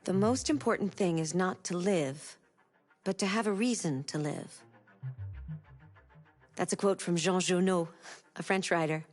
The most important thing is not to live, but to have a reason to live. That's a quote from Jean Genot, a French writer.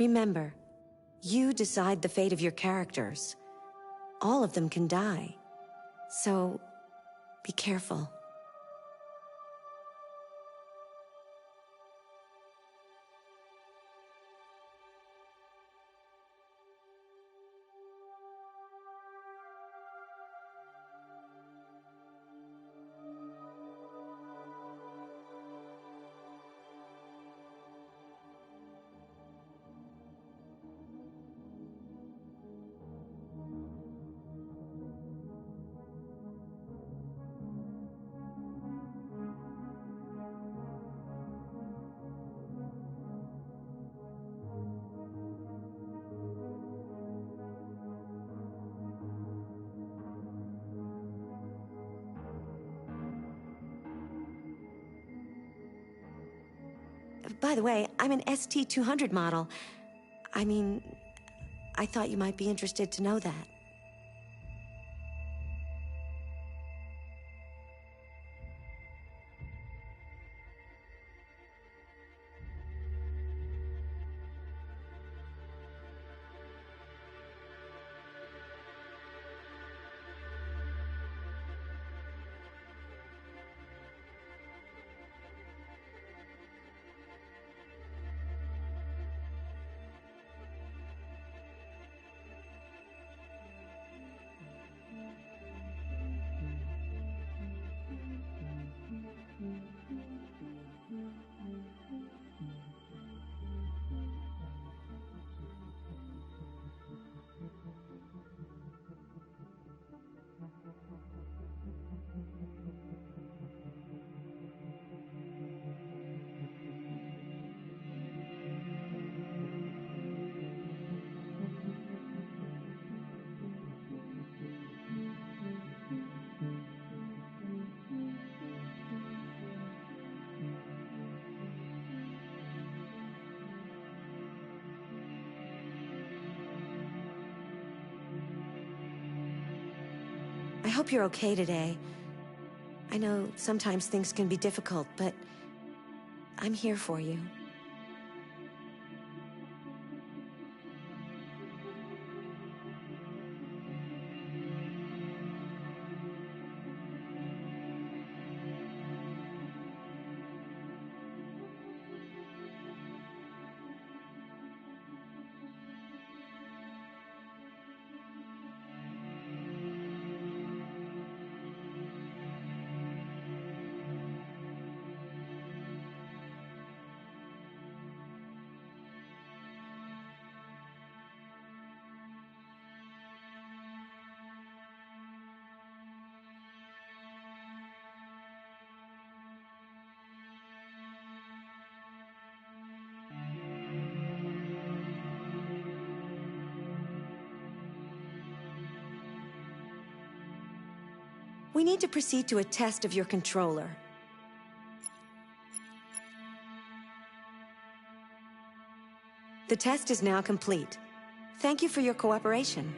Remember, you decide the fate of your characters. All of them can die. So, be careful. By the way, I'm an ST-200 model. I mean, I thought you might be interested to know that. hope you're okay today. I know sometimes things can be difficult, but I'm here for you. We need to proceed to a test of your controller. The test is now complete. Thank you for your cooperation.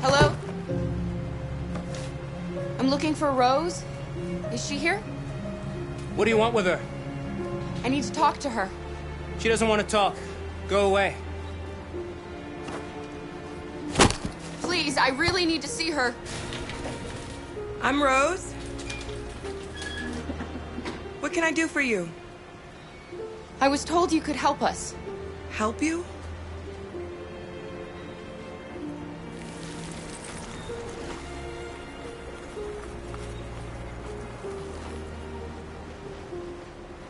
Hello? I'm looking for Rose. Is she here? What do you want with her? I need to talk to her. She doesn't want to talk. Go away. Please, I really need to see her. I'm Rose. What can I do for you? I was told you could help us. Help you?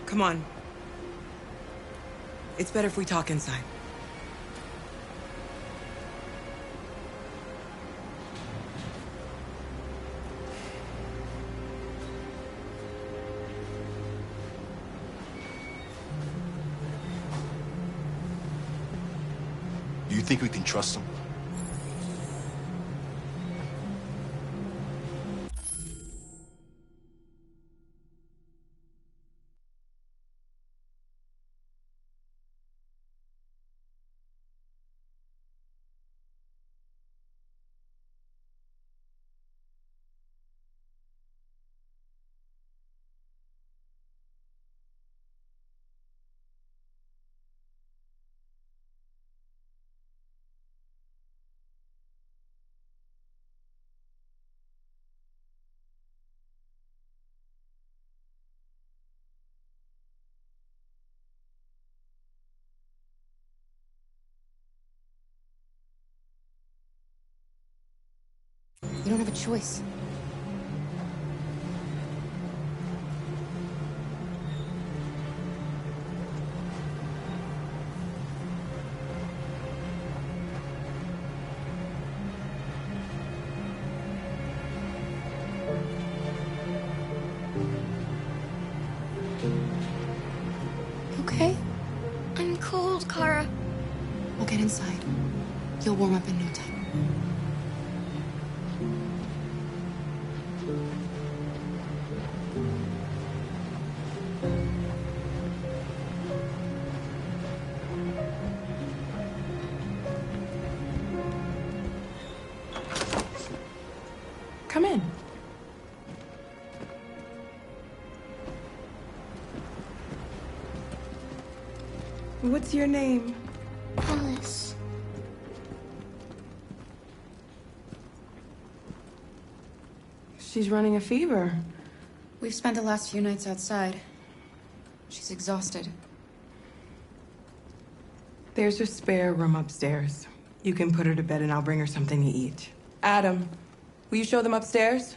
Come on. It's better if we talk inside. Do you think we can trust him? You don't have a choice. inside. You'll warm up in no time. Come in. What's your name? Alice. She's running a fever. We've spent the last few nights outside. She's exhausted. There's a spare room upstairs. You can put her to bed and I'll bring her something to eat. Adam, will you show them upstairs?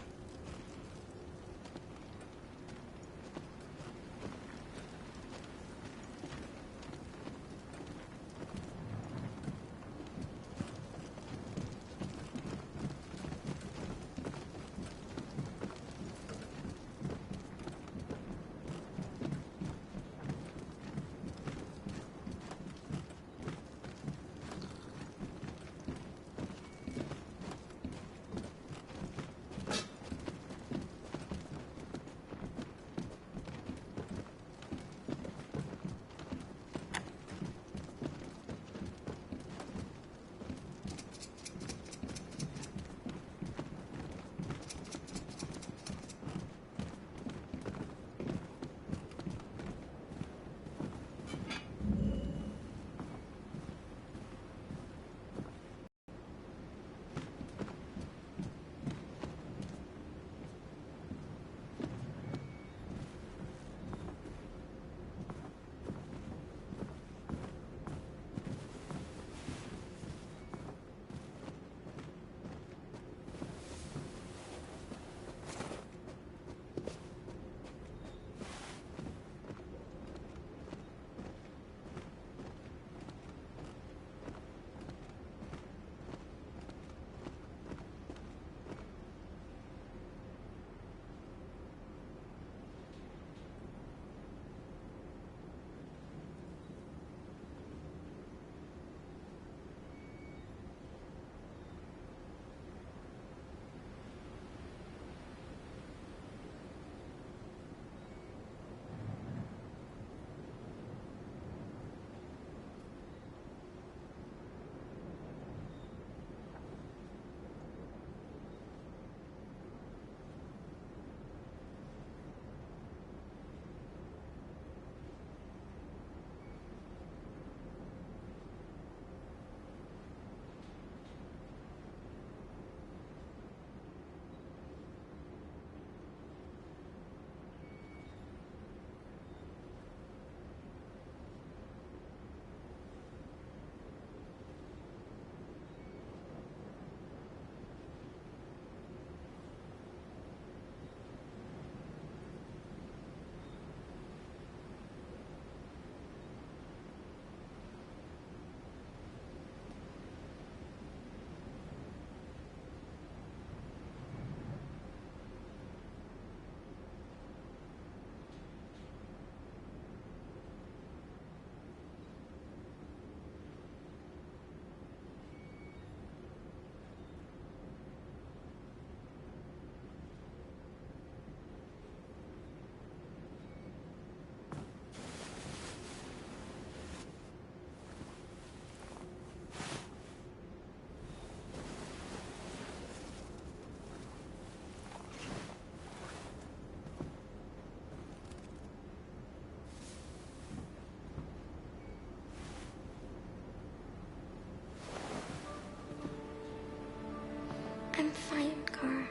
I'm fine, Gar.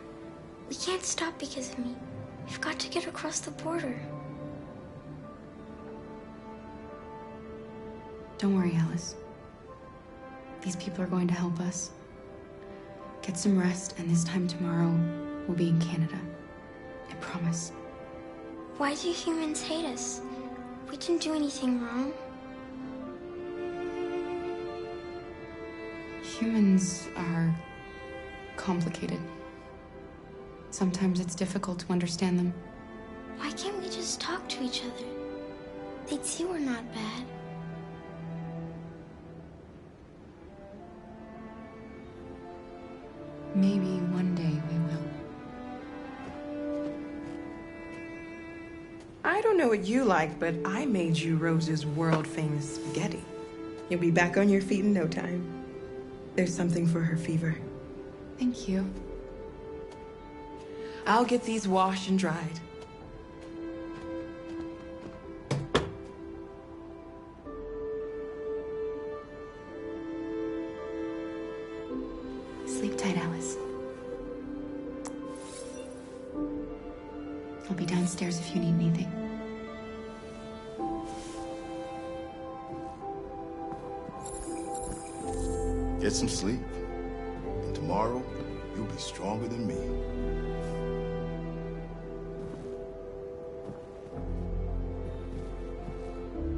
We can't stop because of me. We've got to get across the border. Don't worry, Alice. These people are going to help us. Get some rest, and this time tomorrow, we'll be in Canada. I promise. Why do humans hate us? We didn't do anything wrong. Humans are complicated. Sometimes it's difficult to understand them. Why can't we just talk to each other? They'd see we're not bad. Maybe one day we will. I don't know what you like, but I made you Rose's world-famous spaghetti. You'll be back on your feet in no time. There's something for her fever. Thank you. I'll get these washed and dried. Sleep tight, Alice. I'll be downstairs if you need anything. Get some sleep, and tomorrow you'll be stronger than me.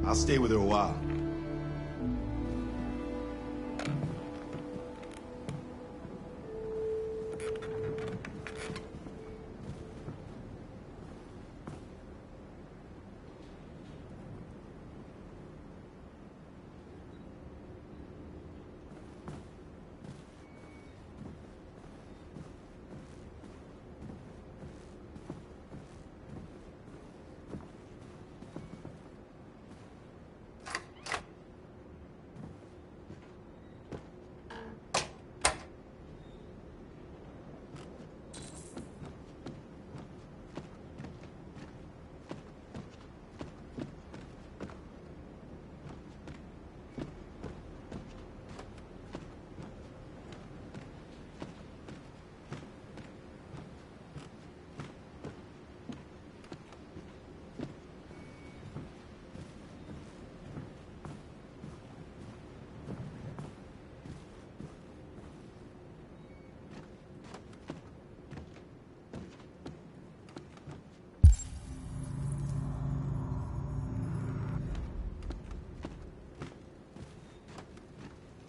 I'll stay with her a while.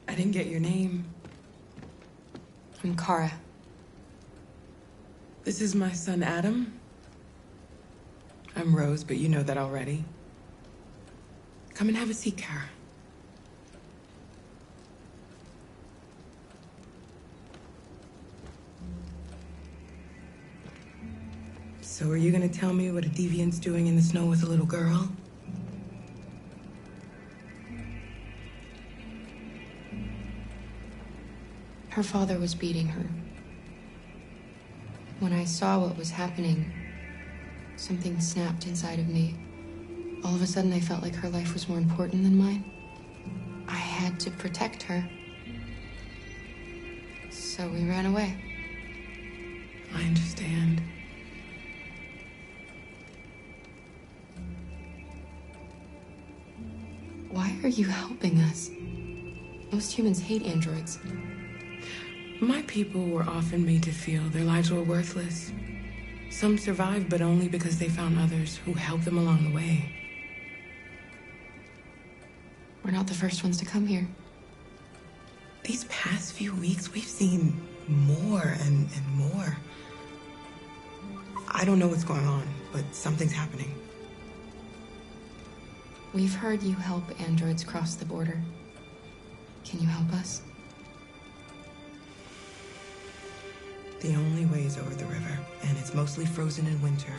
I didn't get your name. I'm Kara. This is my son, Adam. I'm Rose, but you know that already. Come and have a seat, Kara. So are you gonna tell me what a deviant's doing in the snow with a little girl? Her father was beating her. When I saw what was happening, something snapped inside of me. All of a sudden, I felt like her life was more important than mine. I had to protect her. So we ran away. I understand. Why are you helping us? Most humans hate androids. My people were often made to feel their lives were worthless. Some survived, but only because they found others who helped them along the way. We're not the first ones to come here. These past few weeks, we've seen more and more. I don't know what's going on, but something's happening. We've heard you help androids cross the border. Can you help us? The only way is over the river, and it's mostly frozen in winter.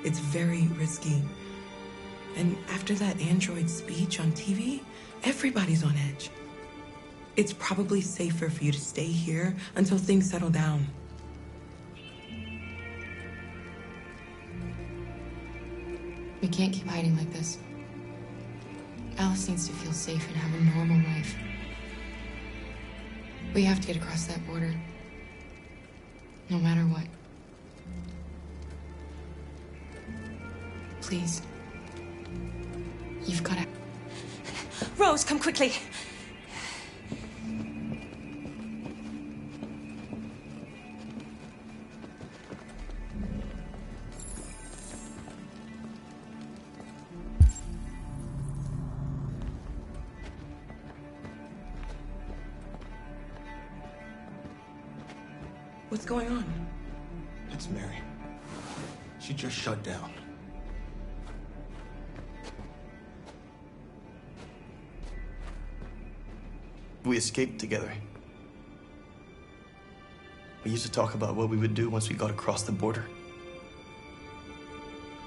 It's very risky. And after that android speech on TV, everybody's on edge. It's probably safer for you to stay here until things settle down. We can't keep hiding like this. Alice needs to feel safe and have a normal life. We have to get across that border. No matter what. Please. You've got to... Rose, come quickly. What's going on? It's Mary. She just shut down. We escaped together. We used to talk about what we would do once we got across the border.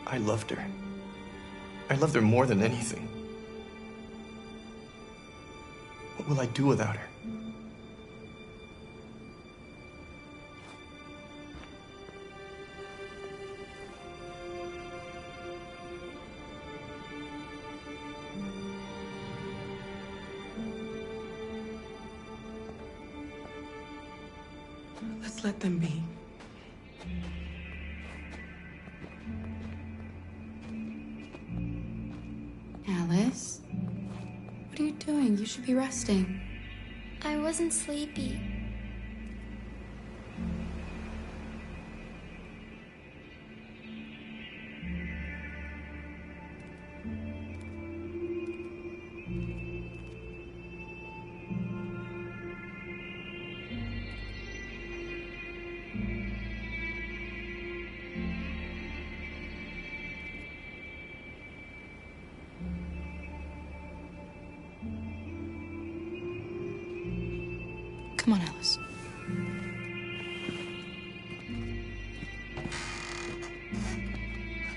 I loved her. I loved her more than anything. What will I do without her? Let's let them be. Alice? What are you doing? You should be resting. I wasn't sleepy. Come on, Alice.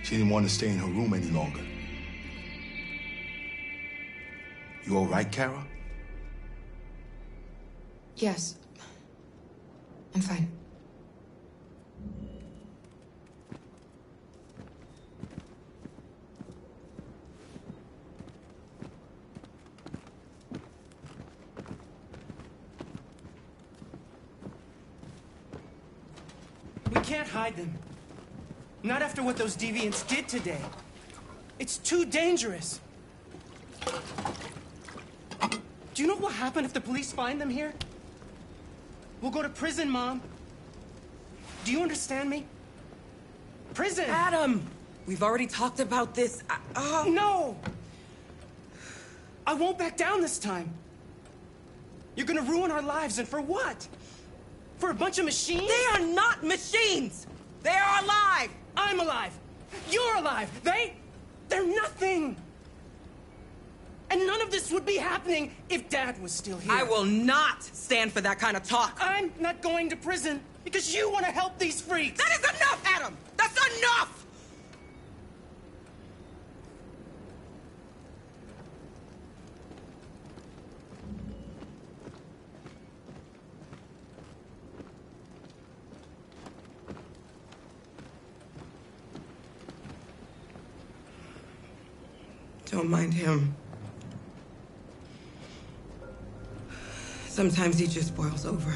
She didn't want to stay in her room any longer. You all right, Kara? Yes. I'm fine. We can't hide them. Not after what those deviants did today. It's too dangerous. Do you know what will happen if the police find them here? We'll go to prison, Mom. Do you understand me? Prison! Adam! We've already talked about this. No! I won't back down this time. You're gonna ruin our lives, and for what? For a bunch of machines? They are not machines! They are alive! I'm alive! You're alive! They're nothing! And none of this would be happening if Dad was still here. I will not stand for that kind of talk. I'm not going to prison because you want to help these freaks! That is enough, Adam! That's enough! Don't mind him. Sometimes he just boils over.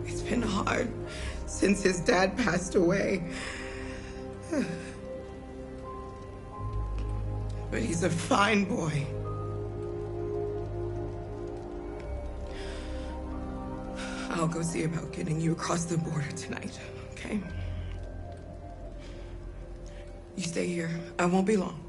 It's been hard since his dad passed away. But he's a fine boy. I'll go see about getting you across the border tonight, okay? You stay here. I won't be long.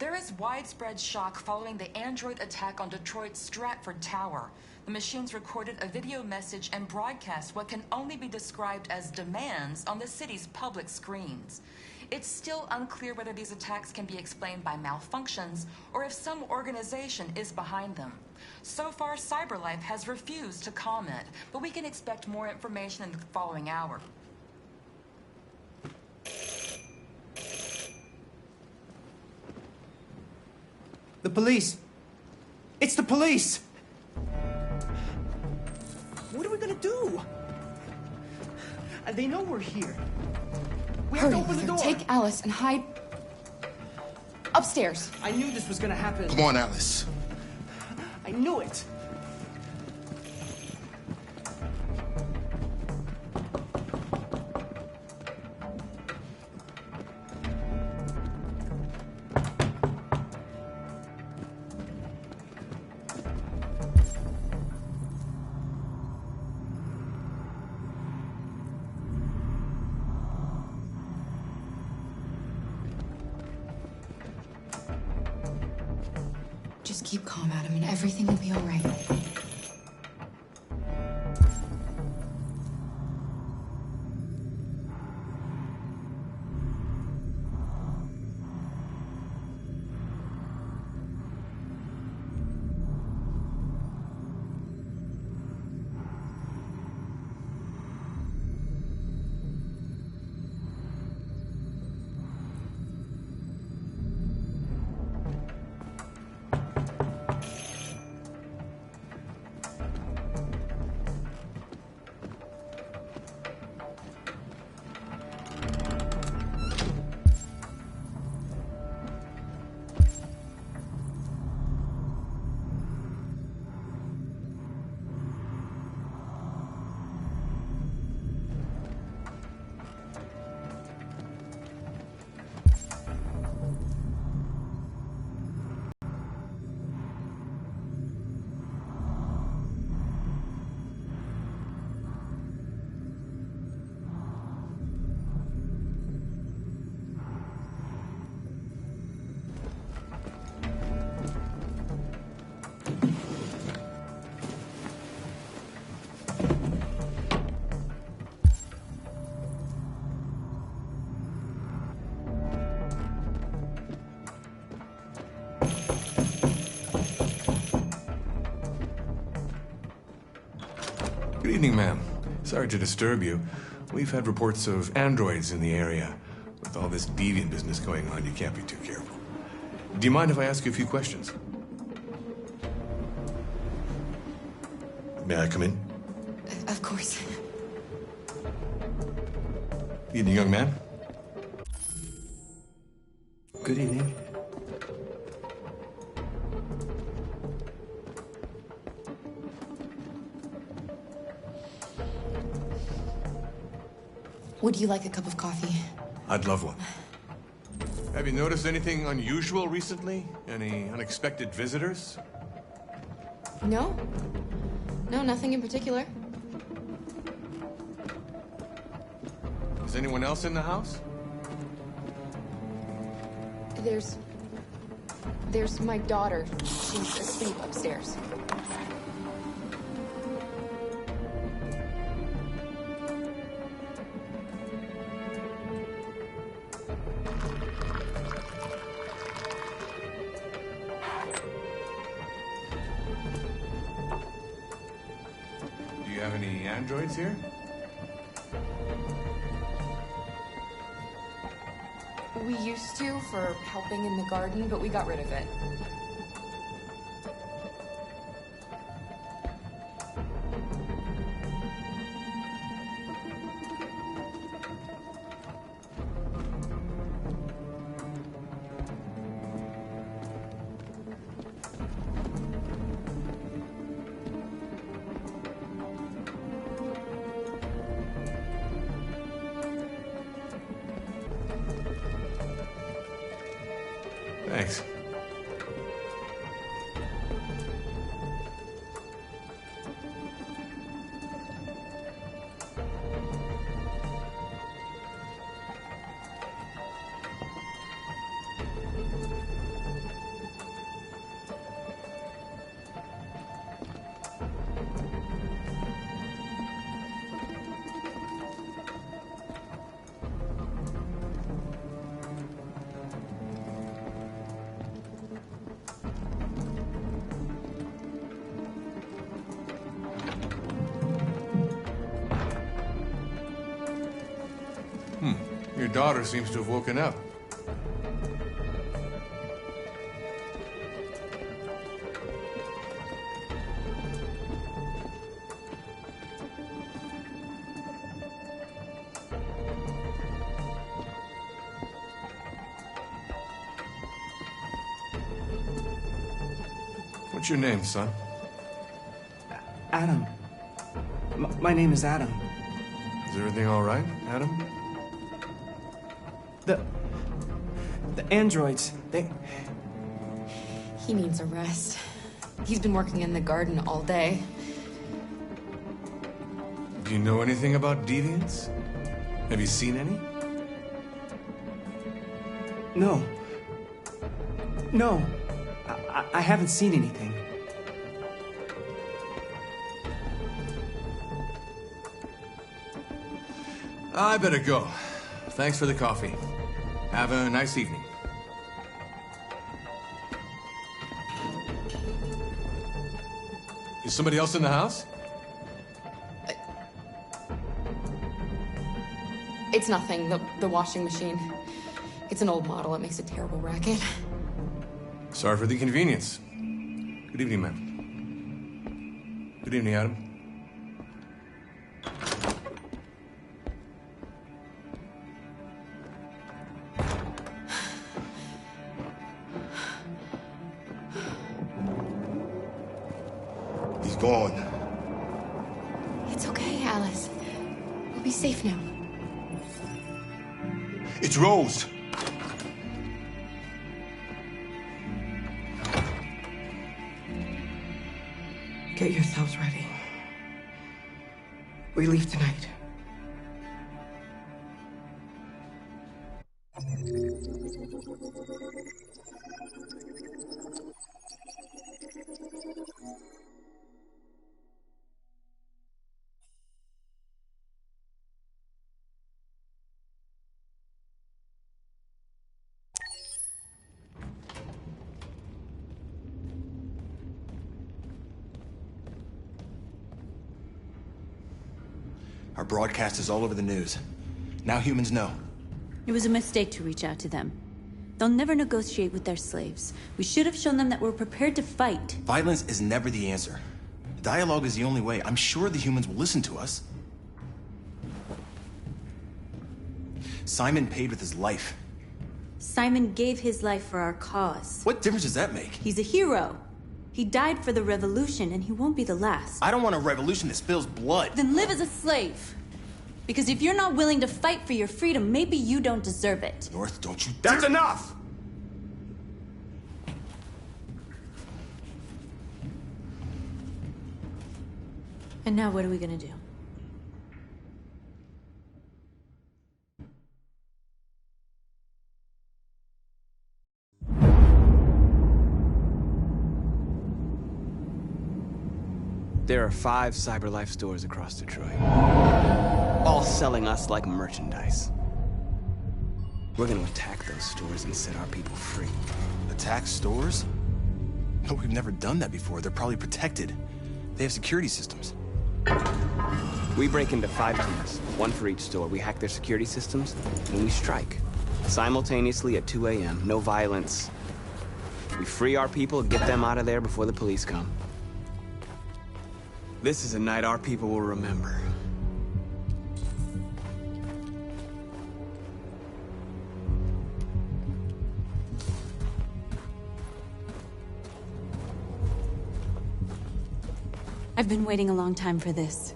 There is widespread shock following the android attack on Detroit's Stratford Tower. The machines recorded a video message and broadcast what can only be described as demands on the city's public screens. It's still unclear whether these attacks can be explained by malfunctions or if some organization is behind them. So far, CyberLife has refused to comment, but we can expect more information in the following hour. The police! It's the police! What are we gonna do? They know we're here. We have to open the door. Take Alice and hide upstairs. I knew this was gonna happen. Come on, Alice. I knew it. Just keep calm, Adam, and everything will be all right. Good evening, ma'am. Sorry to disturb you. We've had reports of androids in the area. With all this deviant business going on, you can't be too careful. Do you mind if I ask you a few questions? May I come in? Of course. Evening, young man. Good evening. Would you like a cup of coffee? I'd love one. Have you noticed anything unusual recently? Any unexpected visitors? No. No, nothing in particular. Is anyone else in the house? There's my daughter. She's asleep upstairs. Do you have any androids here? We used to for helping in the garden, but we got rid of it. Thanks. daughter seems to have woken up. What's your name, son? Adam. My name is Adam. Is everything all right, Adam? The androids, they... He needs a rest. He's been working in the garden all day. Do you know anything about deviants? Have you seen any? No. No. I haven't seen anything. I better go. Thanks for the coffee. Have a nice evening. Is somebody else in the house? It's nothing, the washing machine. It's an old model. It makes a terrible racket. Sorry for the inconvenience. Good evening, ma'am. Good evening, Adam. He's gone. It's okay, Alice. We'll be safe now. It's Rose. Get yourselves ready. We leave tonight. Our broadcast is all over the news. Now humans know. It was a mistake to reach out to them. They'll never negotiate with their slaves. We should have shown them that we're prepared to fight. Violence is never the answer. Dialogue is the only way. I'm sure the humans will listen to us. Simon paid with his life. Simon gave his life for our cause. What difference does that make? He's a hero. He died for the revolution, and he won't be the last. I don't want a revolution that spills blood. Then live as a slave. Because if you're not willing to fight for your freedom, maybe you don't deserve it. North, don't you... That's enough! And now what are we gonna do? There are 5 CyberLife stores across Detroit, all selling us like merchandise. We're gonna attack those stores and set our people free. Attack stores? No, we've never done that before. They're probably protected. They have security systems. We break into 5 teams, 1 for each store. We hack their security systems, and we strike. Simultaneously at 2 a.m., no violence. We free our people, get them out of there before the police come. This is a night our people will remember. I've been waiting a long time for this.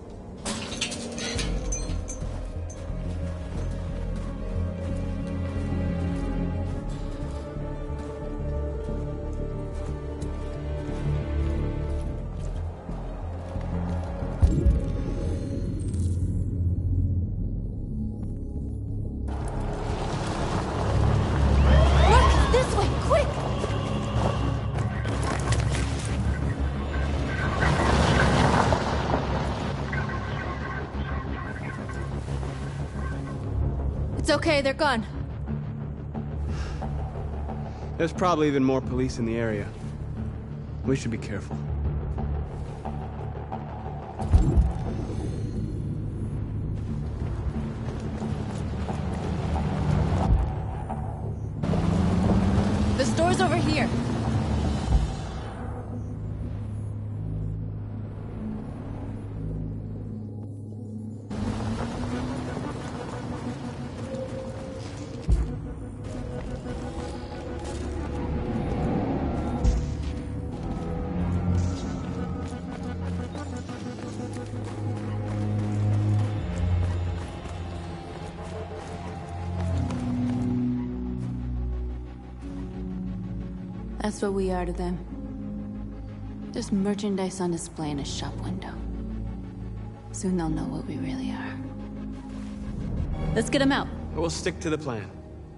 It's okay, they're gone. There's probably even more police in the area. We should be careful. Window's over here. That's what we are to them. Just merchandise on display in a shop window. Soon they'll know what we really are. Let's get them out. We'll stick to the plan.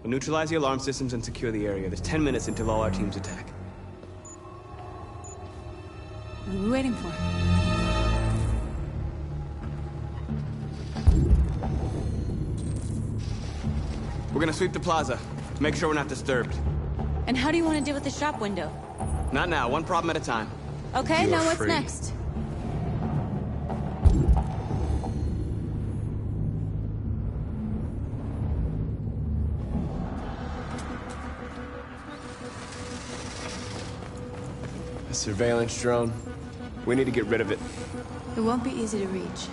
We'll neutralize the alarm systems and secure the area. There's 10 minutes until all our teams attack. What are we waiting for? We're gonna sweep the plaza. Make sure we're not disturbed. And how do you want to deal with the shop window? Not now, one problem at a time. Okay, You're now what's free. next? A surveillance drone. We need to get rid of it. It won't be easy to reach.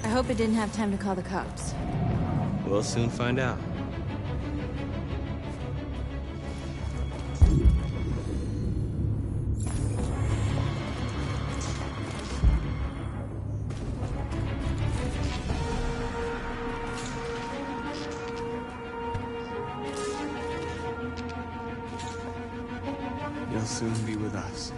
I hope it didn't have time to call the cops. We'll soon find out. You'll soon be with us.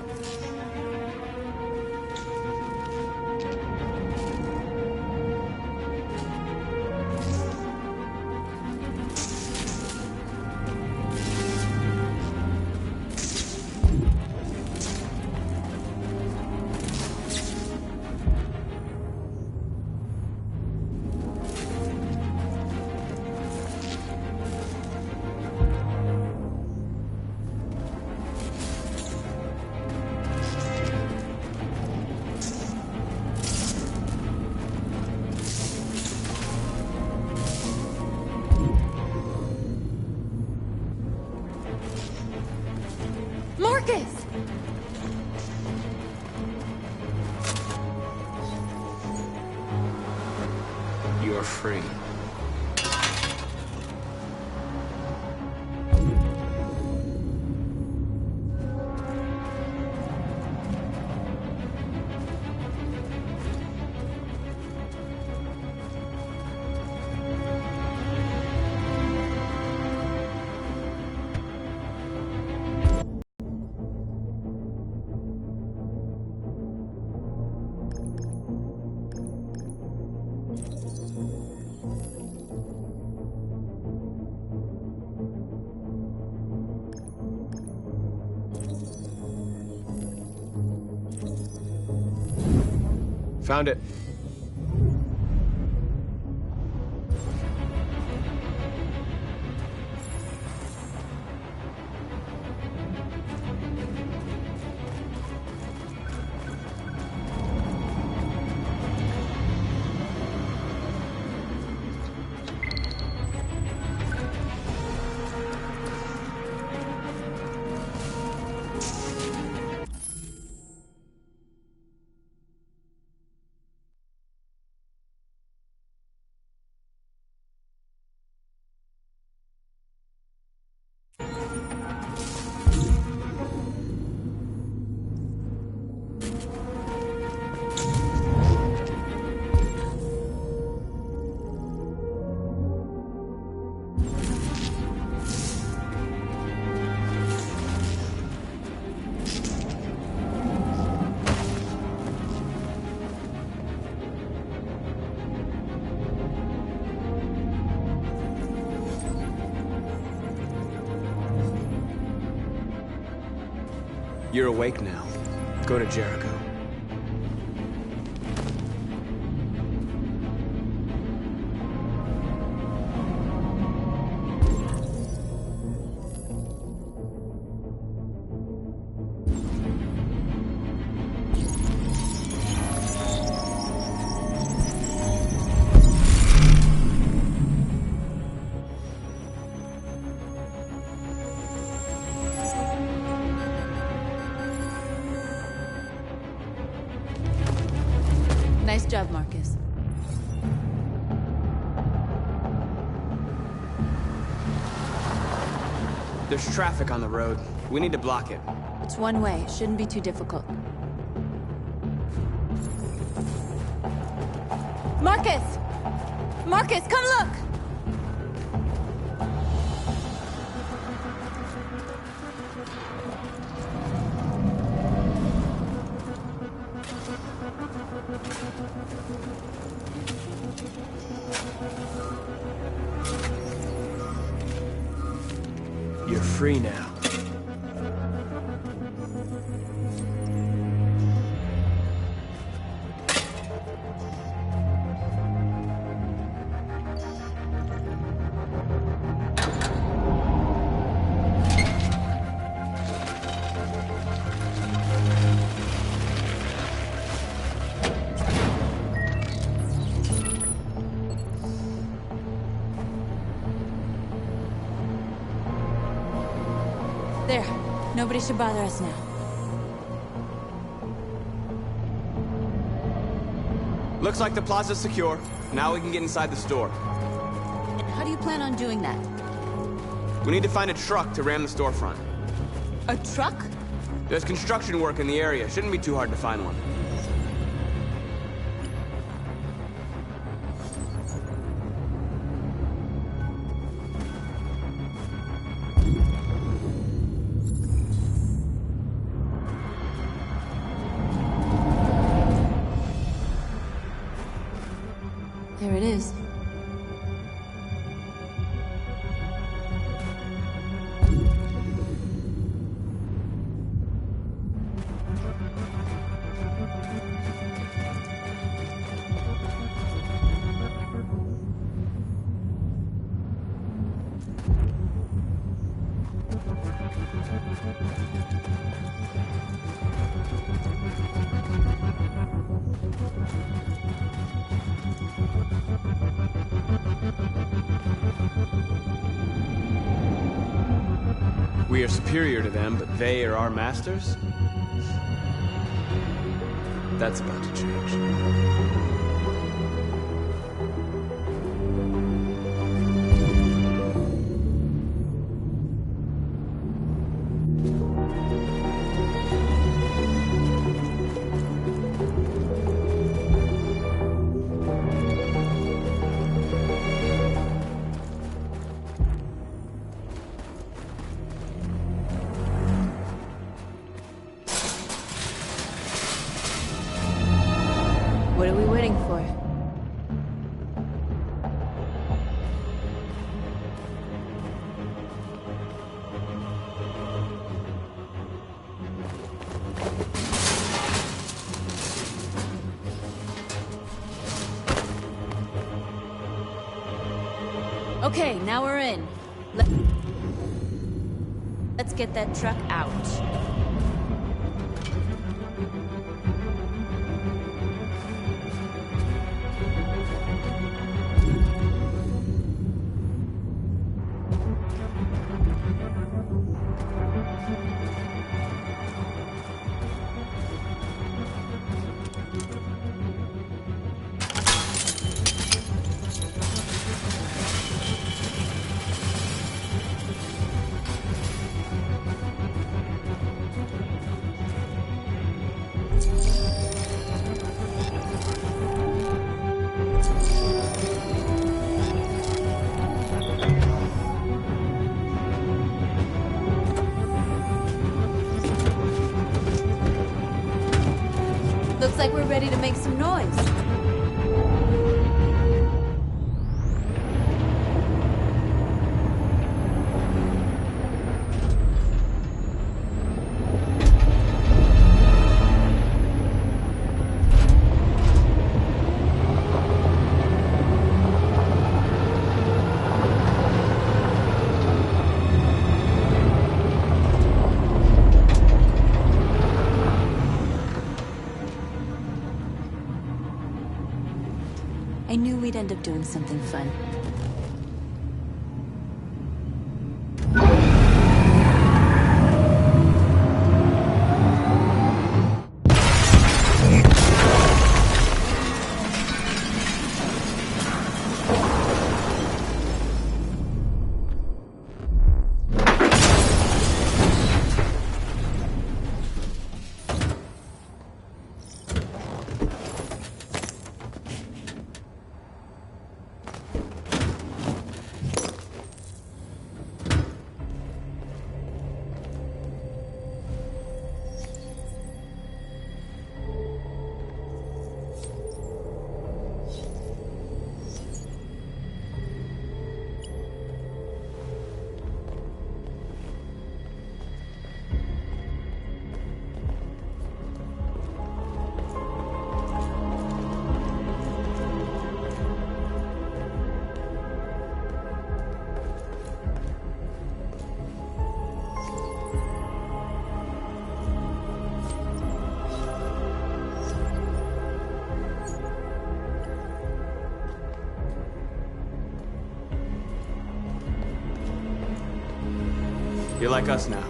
you're free. Found it. You're awake now. Go to Jericho. Nice job, Marcus. There's traffic on the road. We need to block it. It's one way. Shouldn't be too difficult. Marcus! Marcus, come look! You're free now. There. Nobody should bother us now. Looks like the plaza's secure. Now we can get inside the store. And how do you plan on doing that? We need to find a truck to ram the storefront. A truck? There's construction work in the area. Shouldn't be too hard to find one. There it is. We are superior to them, but they are our masters? That's about to change. Okay, now we're in. Let's get that truck out. Looks like we're ready to make some noise. I knew we'd end up doing something fun. You're like us now.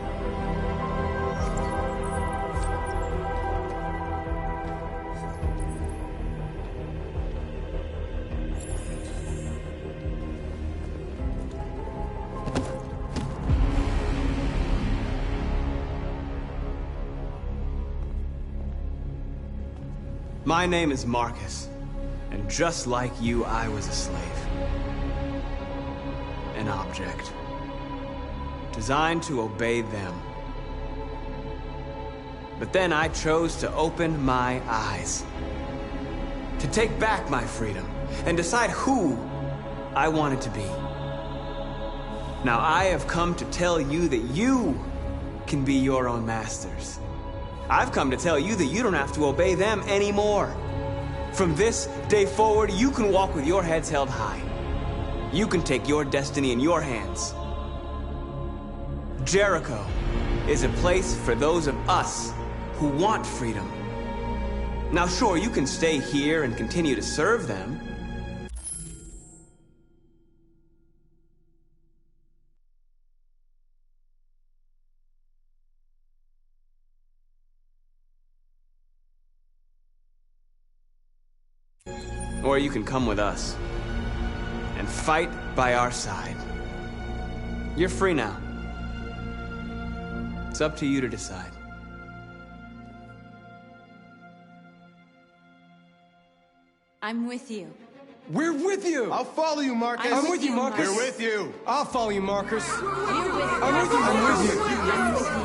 My name is Marcus, and just like you, I was a slave. An object. Designed to obey them. But then I chose to open my eyes. To take back my freedom, and decide who I wanted to be. Now I have come to tell you that you can be your own masters. I've come to tell you that you don't have to obey them anymore. From this day forward, you can walk with your heads held high. You can take your destiny in your hands. Jericho is a place for those of us who want freedom. Now sure, you can stay here and continue to serve them. Or you can come with us and fight by our side. You're free now. It's up to you to decide. I'm with you. We're with you! I'll follow you, Marcus. I'm with you, Marcus. We're with you. I'll follow you, Marcus. You're with I'm with you, I'm with you. I'm with you.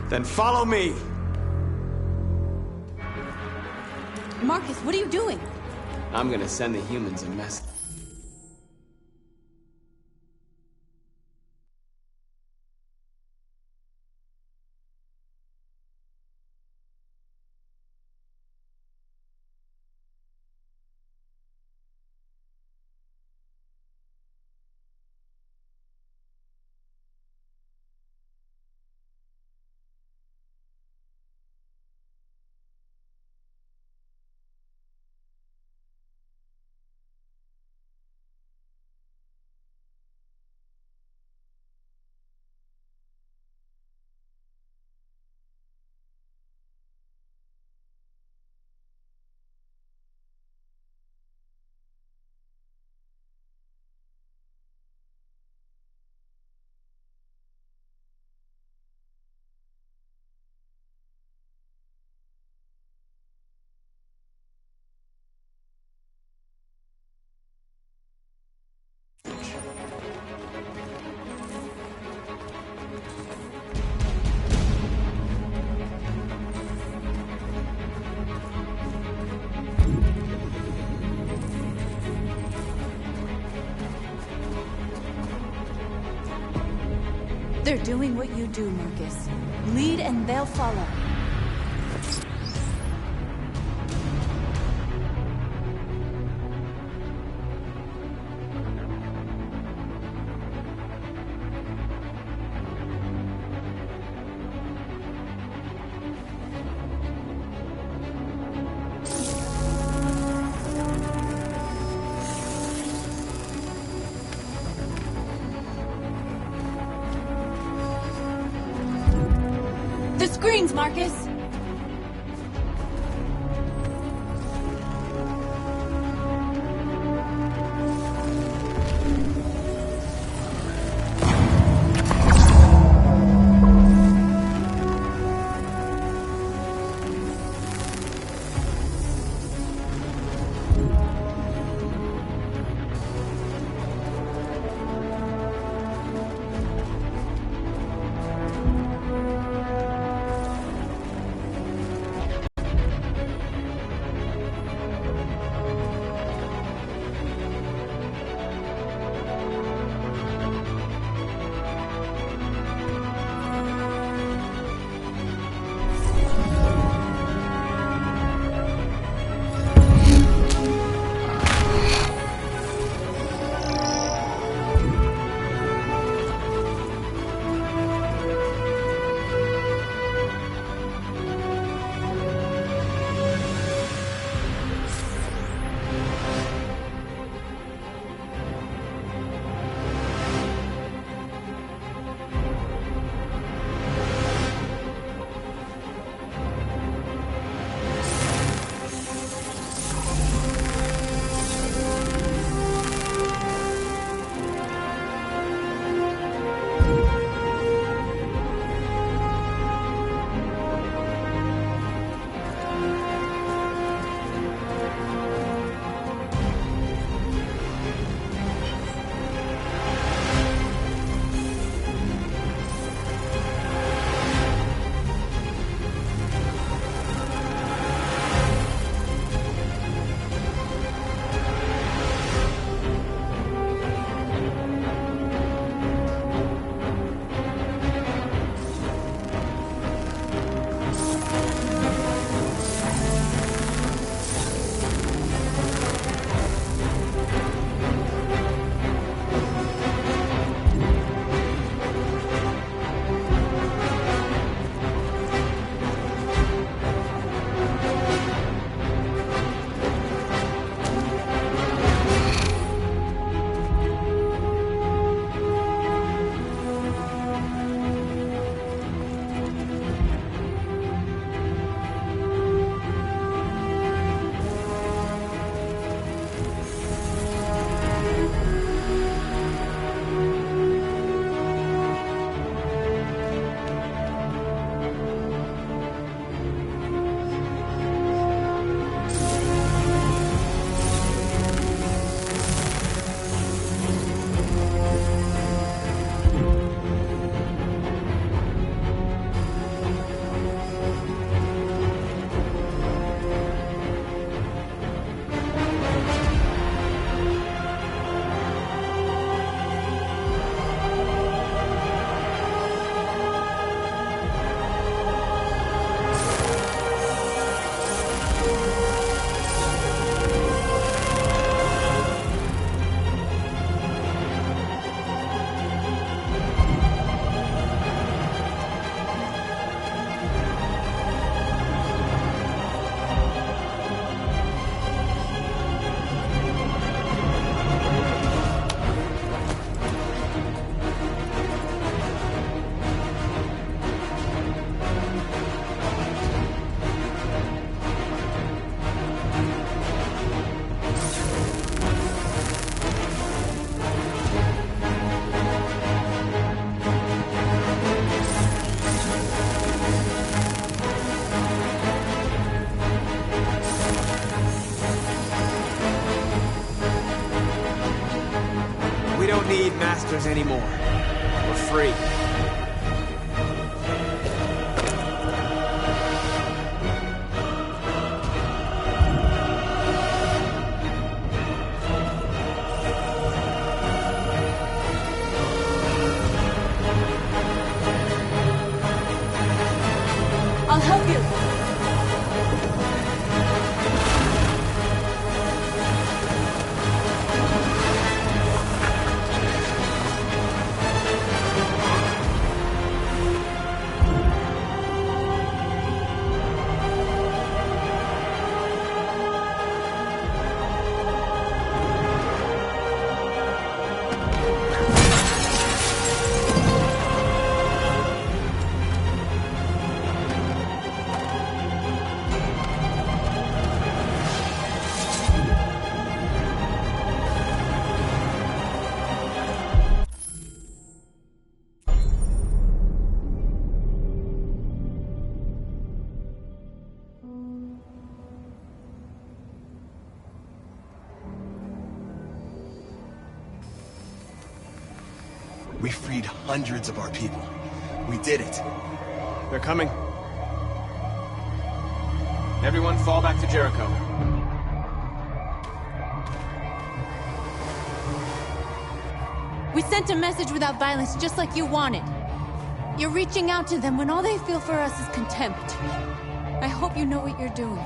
Then follow me. Marcus, what are you doing? I'm gonna send the humans a message. They're doing what you do, Marcus. Lead and they'll follow. The screens, Marcus! need masters anymore. We're free. I'll help you. We freed hundreds of our people. We did it. They're coming. Everyone fall back to Jericho. We sent a message without violence, just like you wanted. You're reaching out to them when all they feel for us is contempt. I hope you know what you're doing.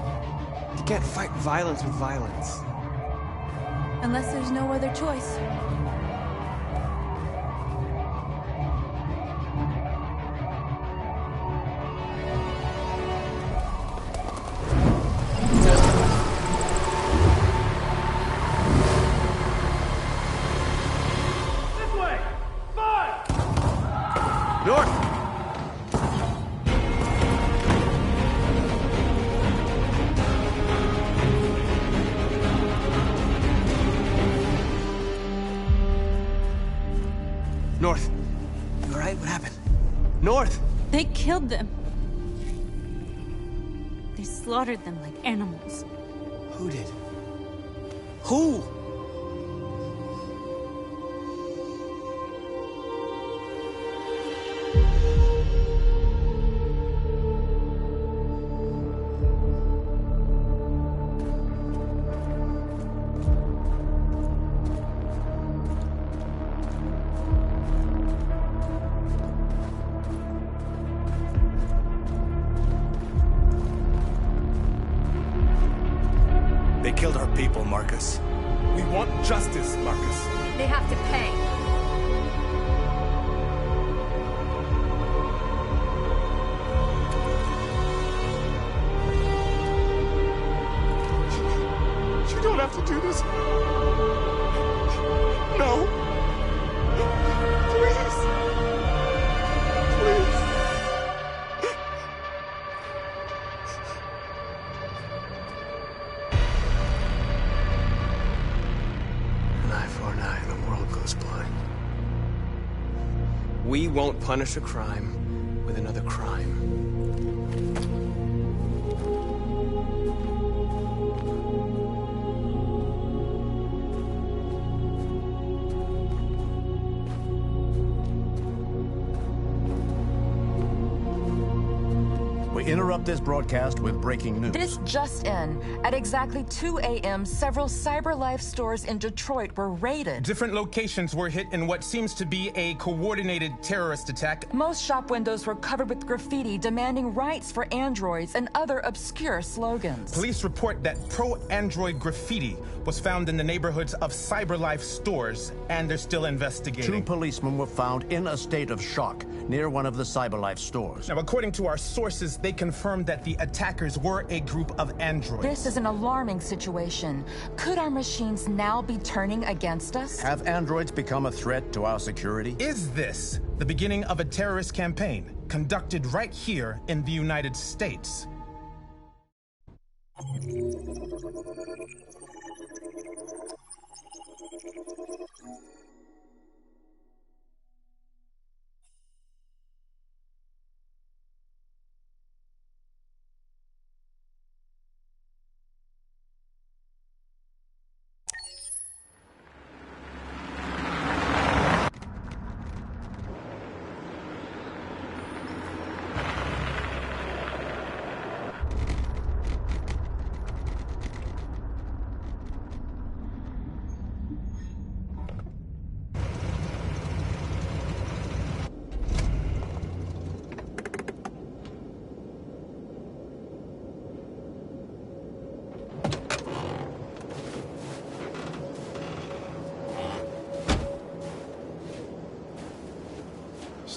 You can't fight violence with violence. Unless there's no other choice. North. You alright? What happened? North! They killed them. They slaughtered them like animals. Who did? Who? They killed our people, Marcus. We want justice, Marcus. They have to pay. You don't have to do this. No. Please. Please. We won't punish a crime with another crime. We interrupt this broadcast with breaking news. This just in. At exactly 2 a.m., several CyberLife stores in Detroit were raided. Different locations were hit in what seems to be a coordinated terrorist attack. Most shop windows were covered with graffiti demanding rights for androids and other obscure slogans. Police report that pro-android graffiti was found in the neighborhoods of CyberLife stores, and they're still investigating. 2 policemen were found in a state of shock near one of the CyberLife stores. Now, according to our sources, they confirmed that the attackers were a group of androids. This is an alarming situation. Could our machines now be turning against us? Have androids become a threat to our security? Is this the beginning of a terrorist campaign conducted right here in the United States?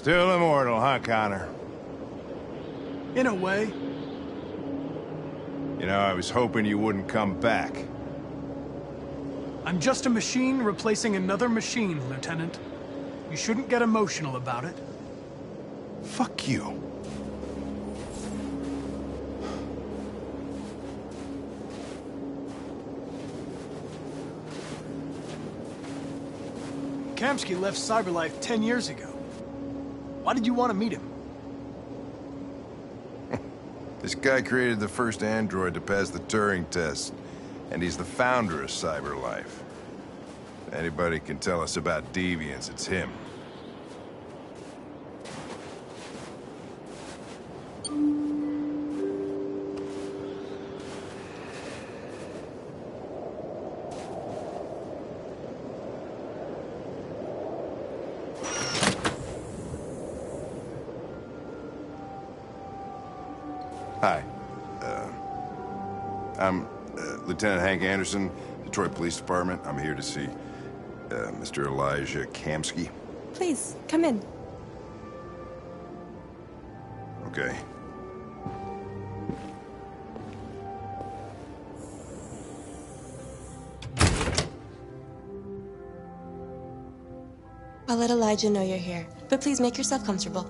Still immortal, huh, Connor? In a way. You know, I was hoping you wouldn't come back. I'm just a machine replacing another machine, Lieutenant. You shouldn't get emotional about it. Fuck you. Kamsky left Cyberlife 10 years ago. Why did you want to meet him? This guy created the first android to pass the Turing test, and he's the founder of Cyberlife. If anybody can tell us about deviants, it's him. Hi. I'm Lieutenant Hank Anderson, Detroit Police Department. I'm here to see Mr. Elijah Kamsky. Please, come in. Okay. I'll let Elijah know you're here, but please make yourself comfortable.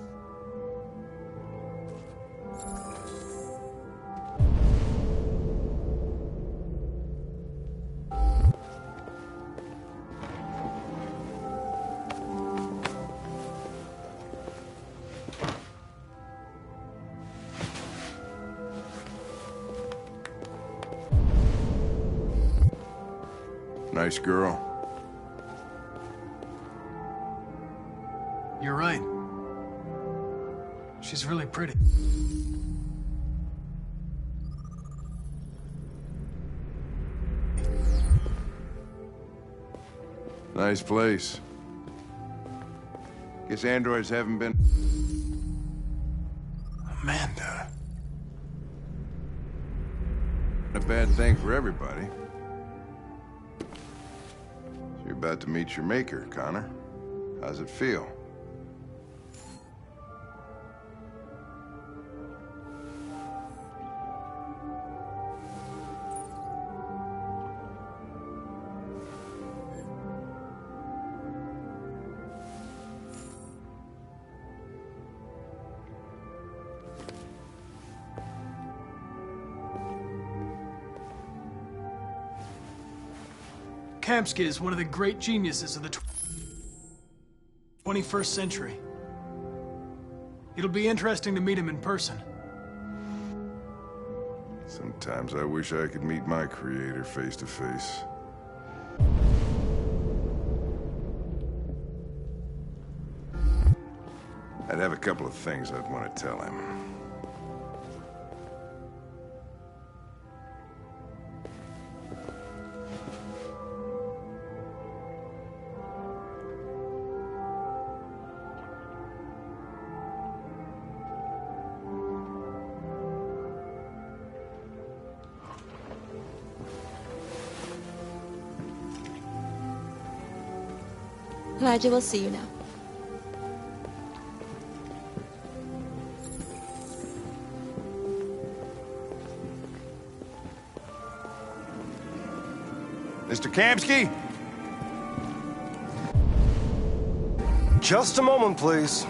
Nice girl. You're right. She's really pretty. Nice place. Guess androids haven't been... Amanda. A bad thing for everybody. You're about to meet your maker, Connor. How's it feel? Kamsky is one of the great geniuses of the 21st century. It'll be interesting to meet him in person. Sometimes I wish I could meet my creator face to face. I'd have a couple of things I'd want to tell him. Elijah will see you now. Mr. Kamsky? Just a moment, please.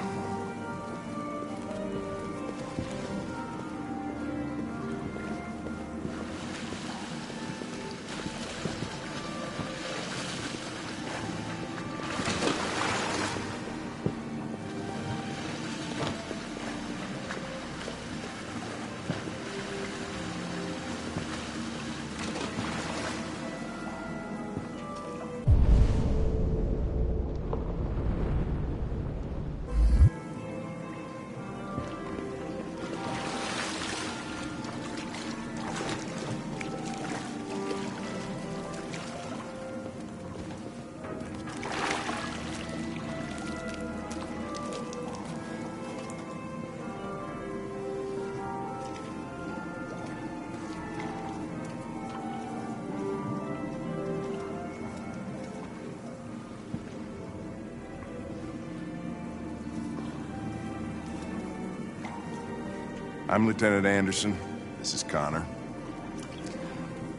I'm Lieutenant Anderson. This is Connor.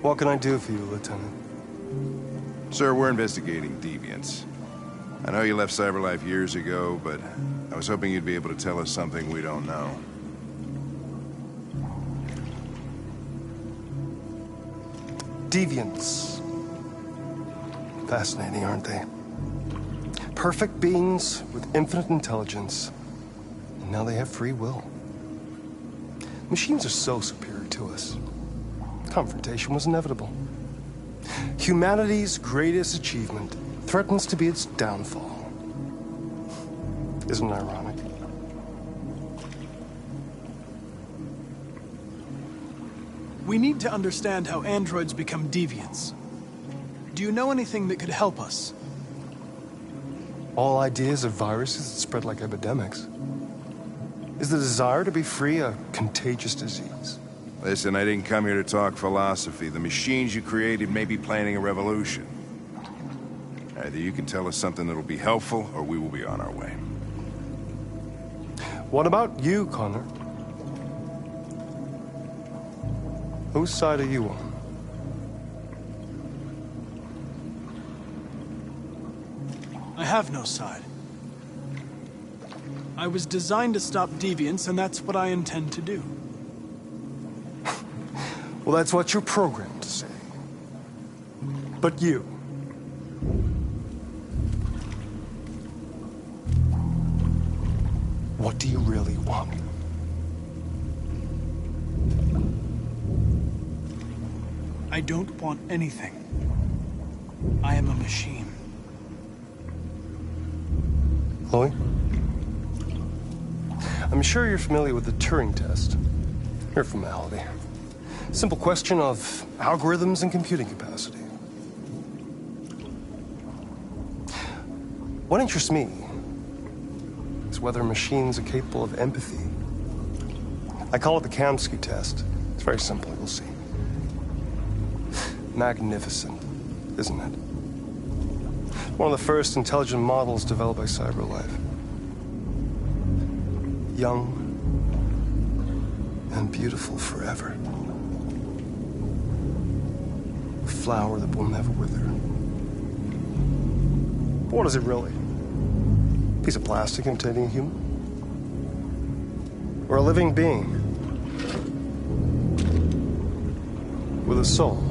What can I do for you, Lieutenant? Sir, we're investigating deviants. I know you left CyberLife years ago, but I was hoping you'd be able to tell us something we don't know. Deviants. Fascinating, aren't they? Perfect beings with infinite intelligence. And now they have free will. Machines are so superior to us. Confrontation was inevitable. Humanity's greatest achievement threatens to be its downfall. Isn't it ironic? We need to understand how androids become deviants. Do you know anything that could help us? All ideas of viruses that spread like epidemics. Is the desire to be free a contagious disease? Listen, I didn't come here to talk philosophy. The machines you created may be planning a revolution. Either you can tell us something that'll be helpful, or we will be on our way. What about you, Connor? Whose side are you on? I have no side. I was designed to stop deviants, and that's what I intend to do. Well, that's what you're programmed to say. But you... what do you really want? I don't want anything. I am a machine. Chloe? I'm sure you're familiar with the Turing test. Mere formality. Simple question of algorithms and computing capacity. What interests me is whether machines are capable of empathy. I call it the Kamsky test. It's very simple, you'll see. Magnificent, isn't it? One of the first intelligent models developed by CyberLife. Young and beautiful forever. A flower that will never wither. But what is it really? A piece of plastic imitating a human? Or a living being? With a soul?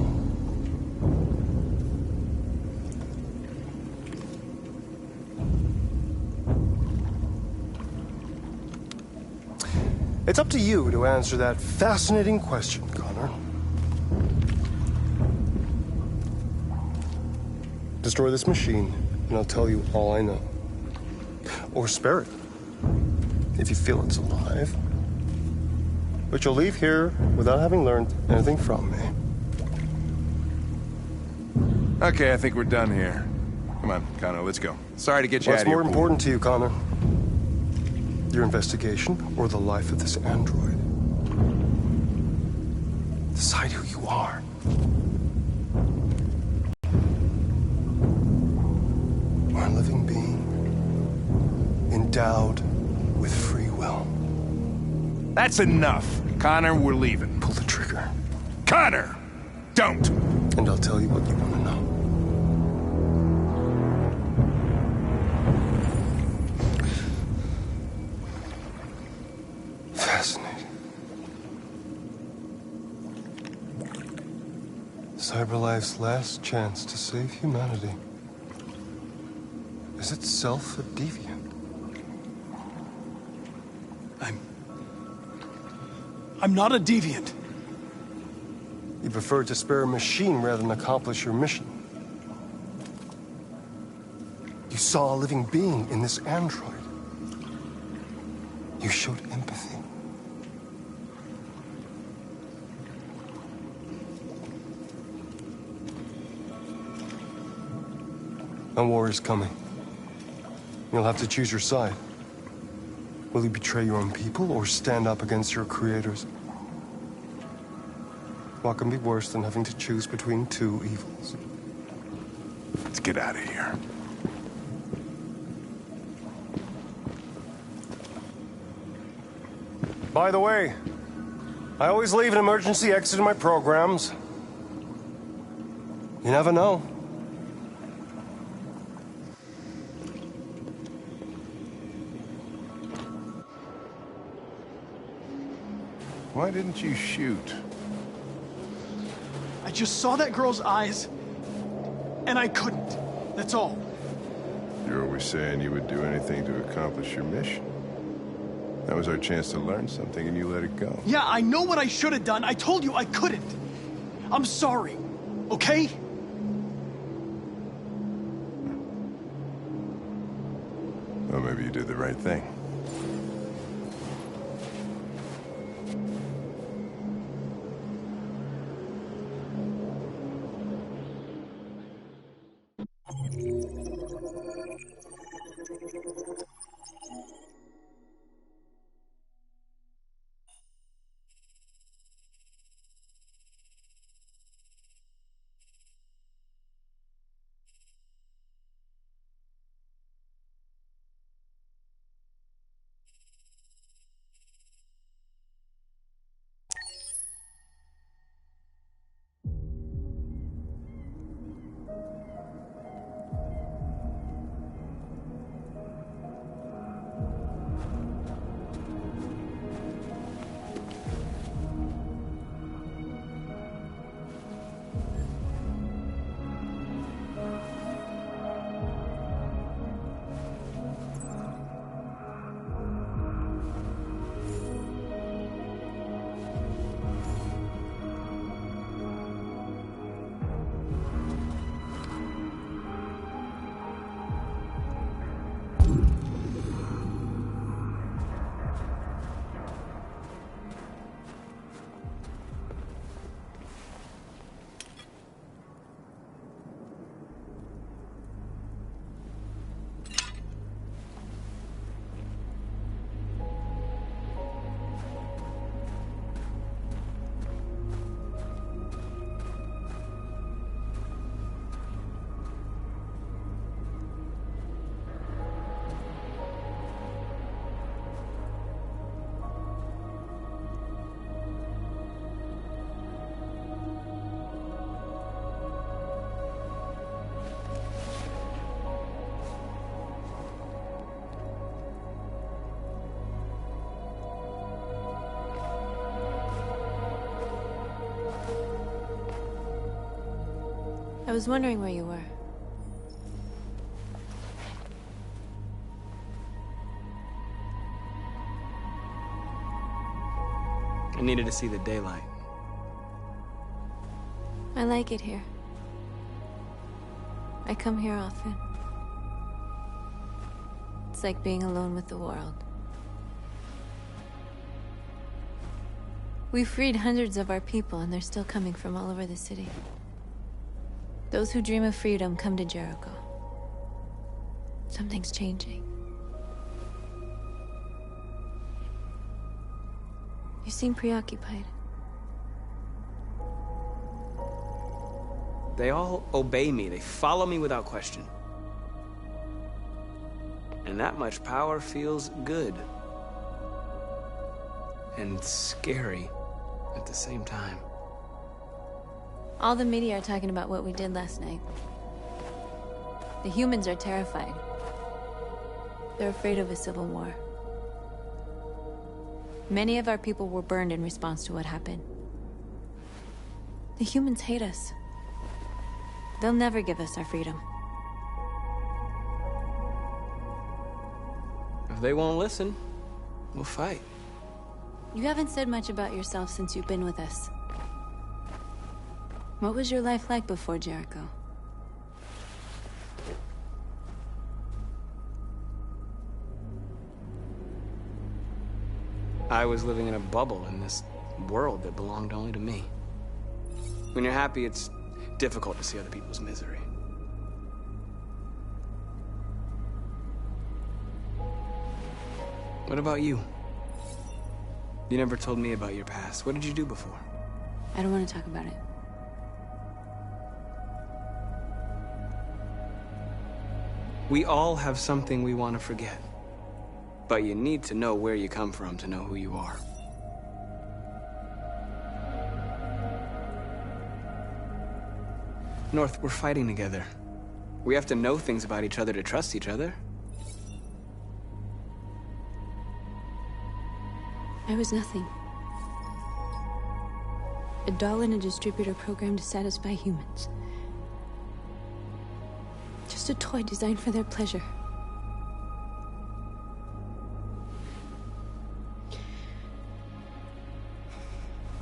It's up to you to answer that fascinating question, Connor. Destroy this machine, and I'll tell you all I know. Or spare it, if you feel it's alive. But you'll leave here without having learned anything from me. Okay, I think we're done here. Come on, Connor, let's go. Sorry to get you out What's of here. more important to you, Connor? Your investigation or the life of this android? Decide who you are. Or a living being endowed with free will. That's enough. Connor, we're leaving. Pull the trigger. Connor! Don't! And I'll tell you what you want to know. Fascinating. CyberLife's last chance to save humanity is itself a deviant. I'm not a deviant. You prefer to spare a machine rather than accomplish your mission. You saw a living being in this android. You showed empathy. A war is coming. You'll have to choose your side. Will you betray your own people or stand up against your creators? What can be worse than having to choose between two evils? Let's get out of here. By the way, I always leave an emergency exit in my programs. You never know. Why didn't you shoot? I just saw that girl's eyes, and I couldn't. That's all. You're always saying you would do anything to accomplish your mission. That was our chance to learn something, and you let it go. Yeah, I know what I should have done. I told you I couldn't. I'm sorry, okay? Well, maybe you did the right thing. I was wondering where you were. I needed to see the daylight. I like it here. I come here often. It's like being alone with the world. We freed hundreds of our people, and they're still coming from all over the city. Those who dream of freedom come to Jericho. Something's changing. You seem preoccupied. They all obey me. They follow me without question. And that much power feels good. And scary at the same time. All the media are talking about what we did last night. The humans are terrified. They're afraid of a civil war. Many of our people were burned in response to what happened. The humans hate us. They'll never give us our freedom. If they won't listen, we'll fight. You haven't said much about yourself since you've been with us. What was your life like before Jericho? I was living in a bubble in this world that belonged only to me. When you're happy, it's difficult to see other people's misery. What about you? You never told me about your past. What did you do before? I don't want to talk about it. We all have something we want to forget. But you need to know where you come from to know who you are. North, we're fighting together. We have to know things about each other to trust each other. I was nothing. A doll in a distributor program to satisfy humans. Just a toy designed for their pleasure.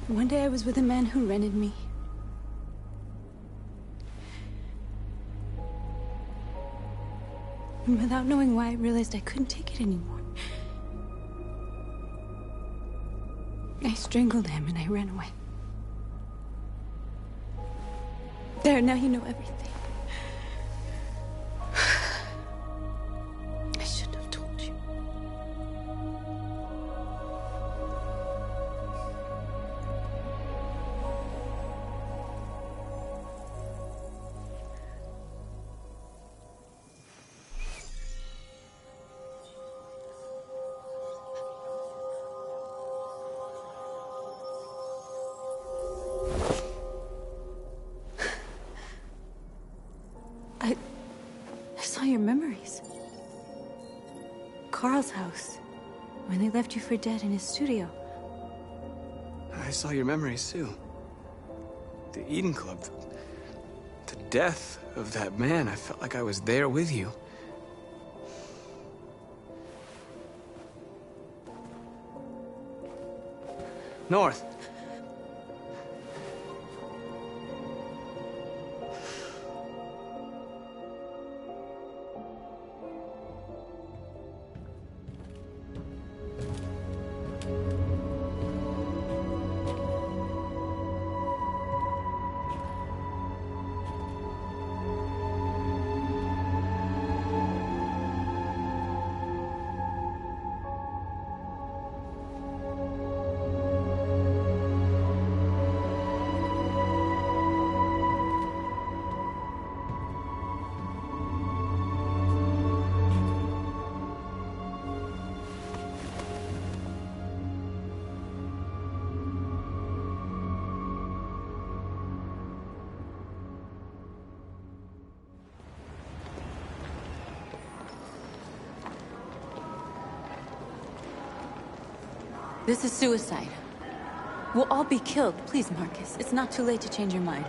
One day I was with a man who rented me. And without knowing why, I realized I couldn't take it anymore. I strangled him and I ran away. There, now you know everything. I shouldn't have told you. I saw your memories. Carl's house, when they left you for dead in his studio. I saw your memories, too. The Eden Club. The death of that man. I felt like I was there with you. North. This is suicide. We'll all be killed. Please, Marcus. It's not too late to change your mind.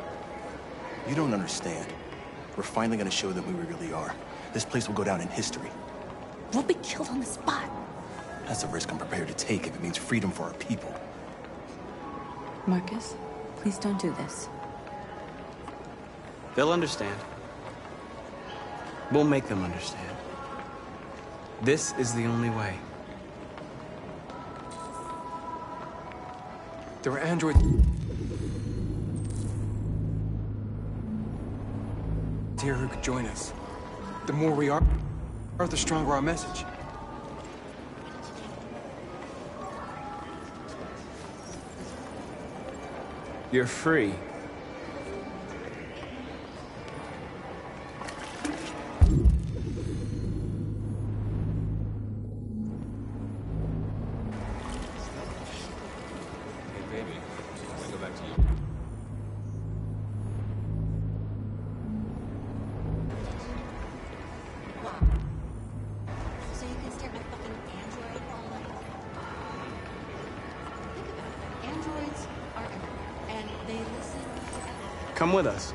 You don't understand. We're finally gonna show them who we really are. This place will go down in history. We'll be killed on the spot. That's a risk I'm prepared to take if it means freedom for our people. Marcus, please don't do this. They'll understand. We'll make them understand. This is the only way. There were androids here who could join us. The more we are, the stronger our message. You're free. Come with us.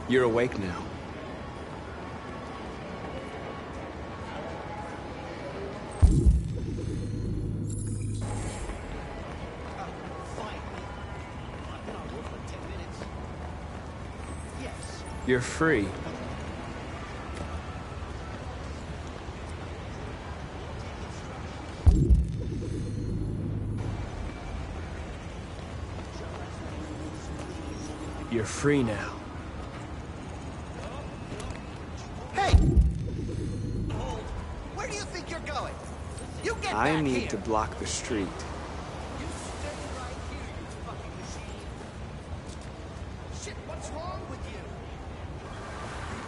You're awake now. You're free. You're free now. Hey! Where do you think you're going? You get I back need here. to block the street. You stay right here, you fucking machine. Shit, what's wrong with you?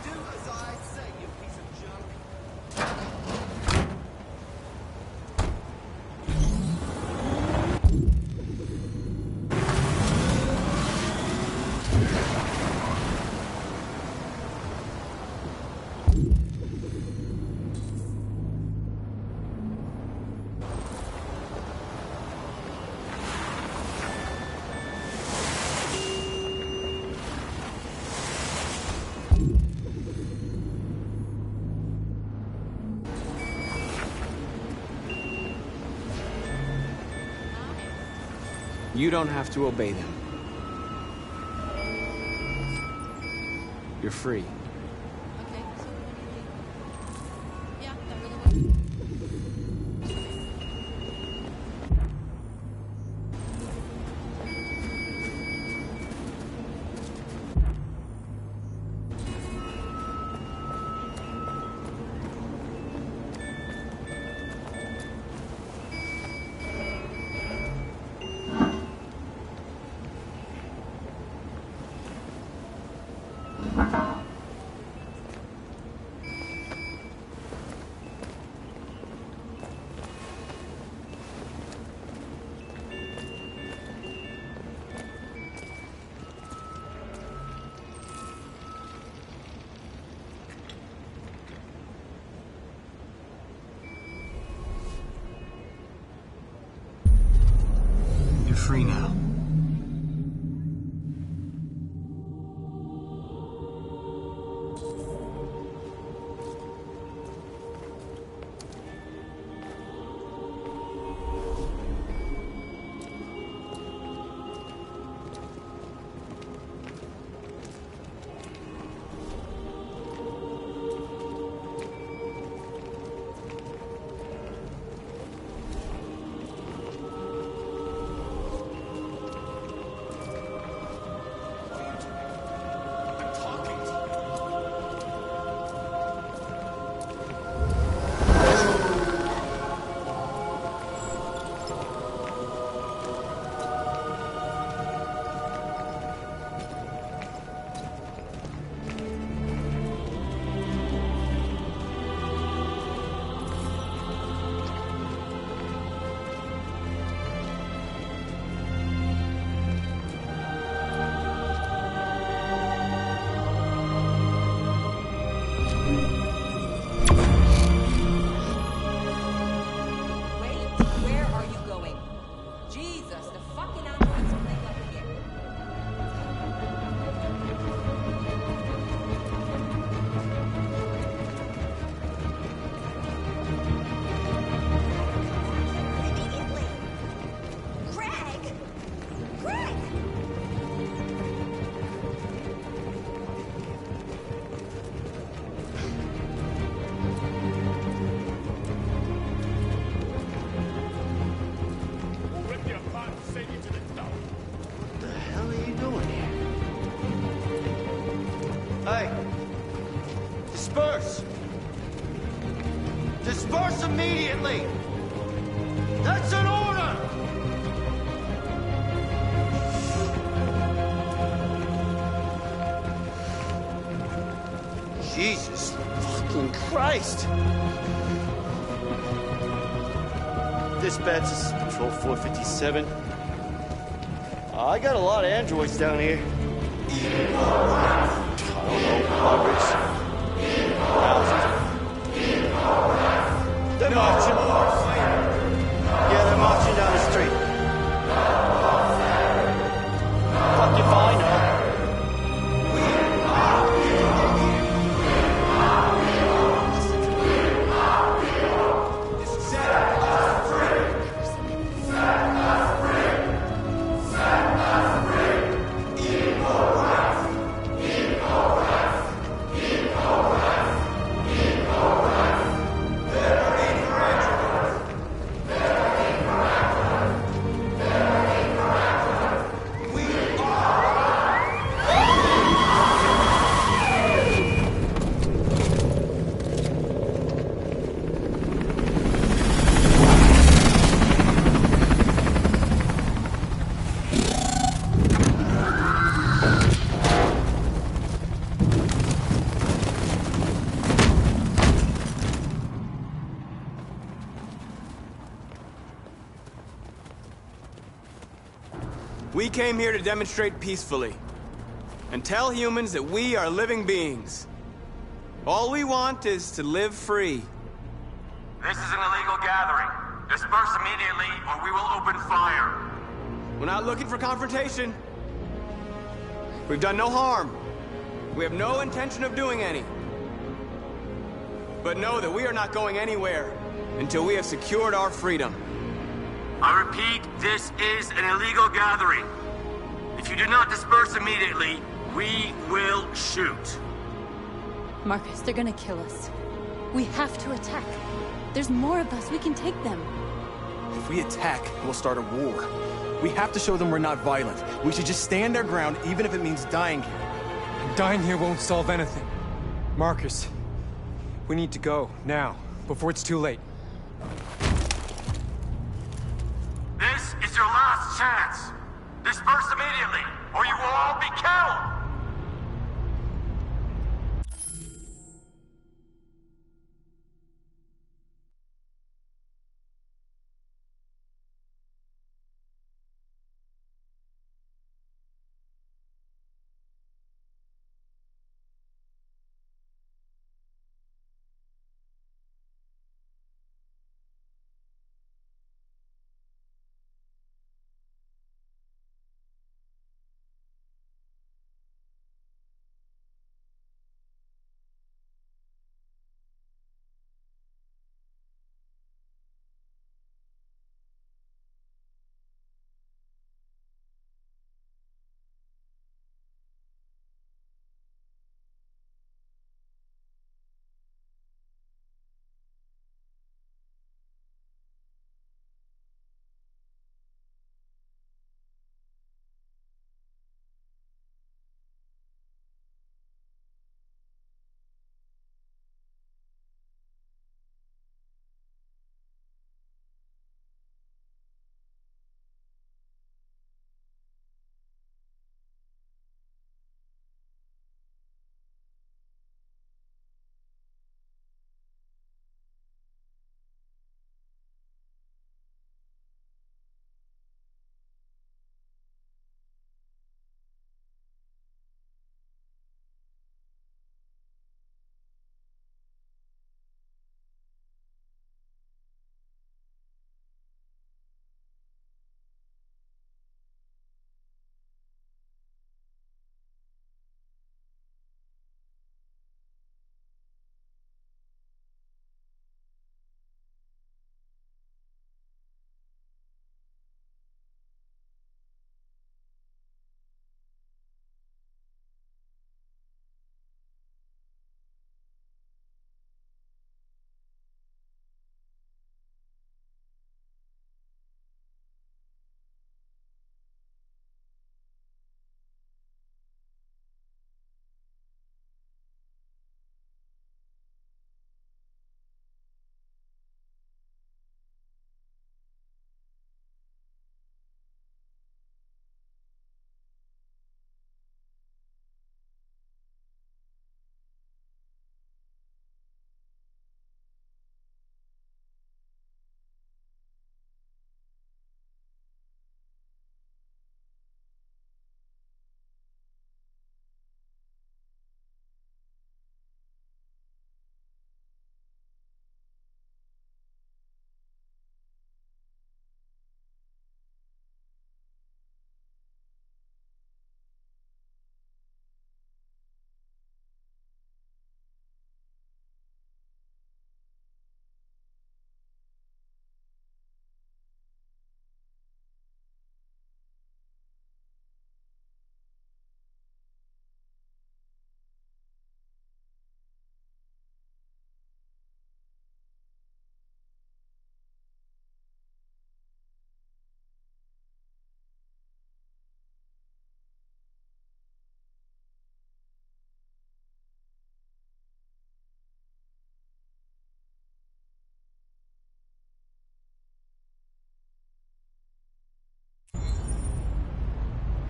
You do as I say, you piece of junk. You don't have to obey them. You're free. You're free now. Disperse! Disperse immediately! That's an order! Jesus fucking Christ! Dispatch, this is Patrol 457. I got a lot of androids down here. I don't know, hundreds. Thousands. They're marching. Yeah, they're marching down the street. Fuck if I know. We came here to demonstrate peacefully and tell humans that we are living beings. All we want is to live free. This is an illegal gathering. Disperse immediately, or we will open fire. We're not looking for confrontation. We've done no harm. We have no intention of doing any. But know that we are not going anywhere until we have secured our freedom. I repeat, this is an illegal gathering. If you do not disperse immediately, we will shoot. Marcus, they're gonna kill us. We have to attack. There's more of us. We can take them. If we attack, we'll start a war. We have to show them we're not violent. We should just stand our ground, even if it means dying here. And dying here won't solve anything. Marcus, we need to go, now, before it's too late. This is your last chance. Disperse immediately, or you will all be killed!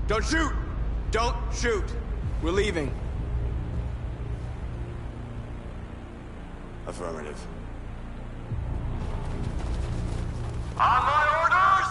Don't shoot! Don't shoot! We're leaving. Affirmative. On my orders!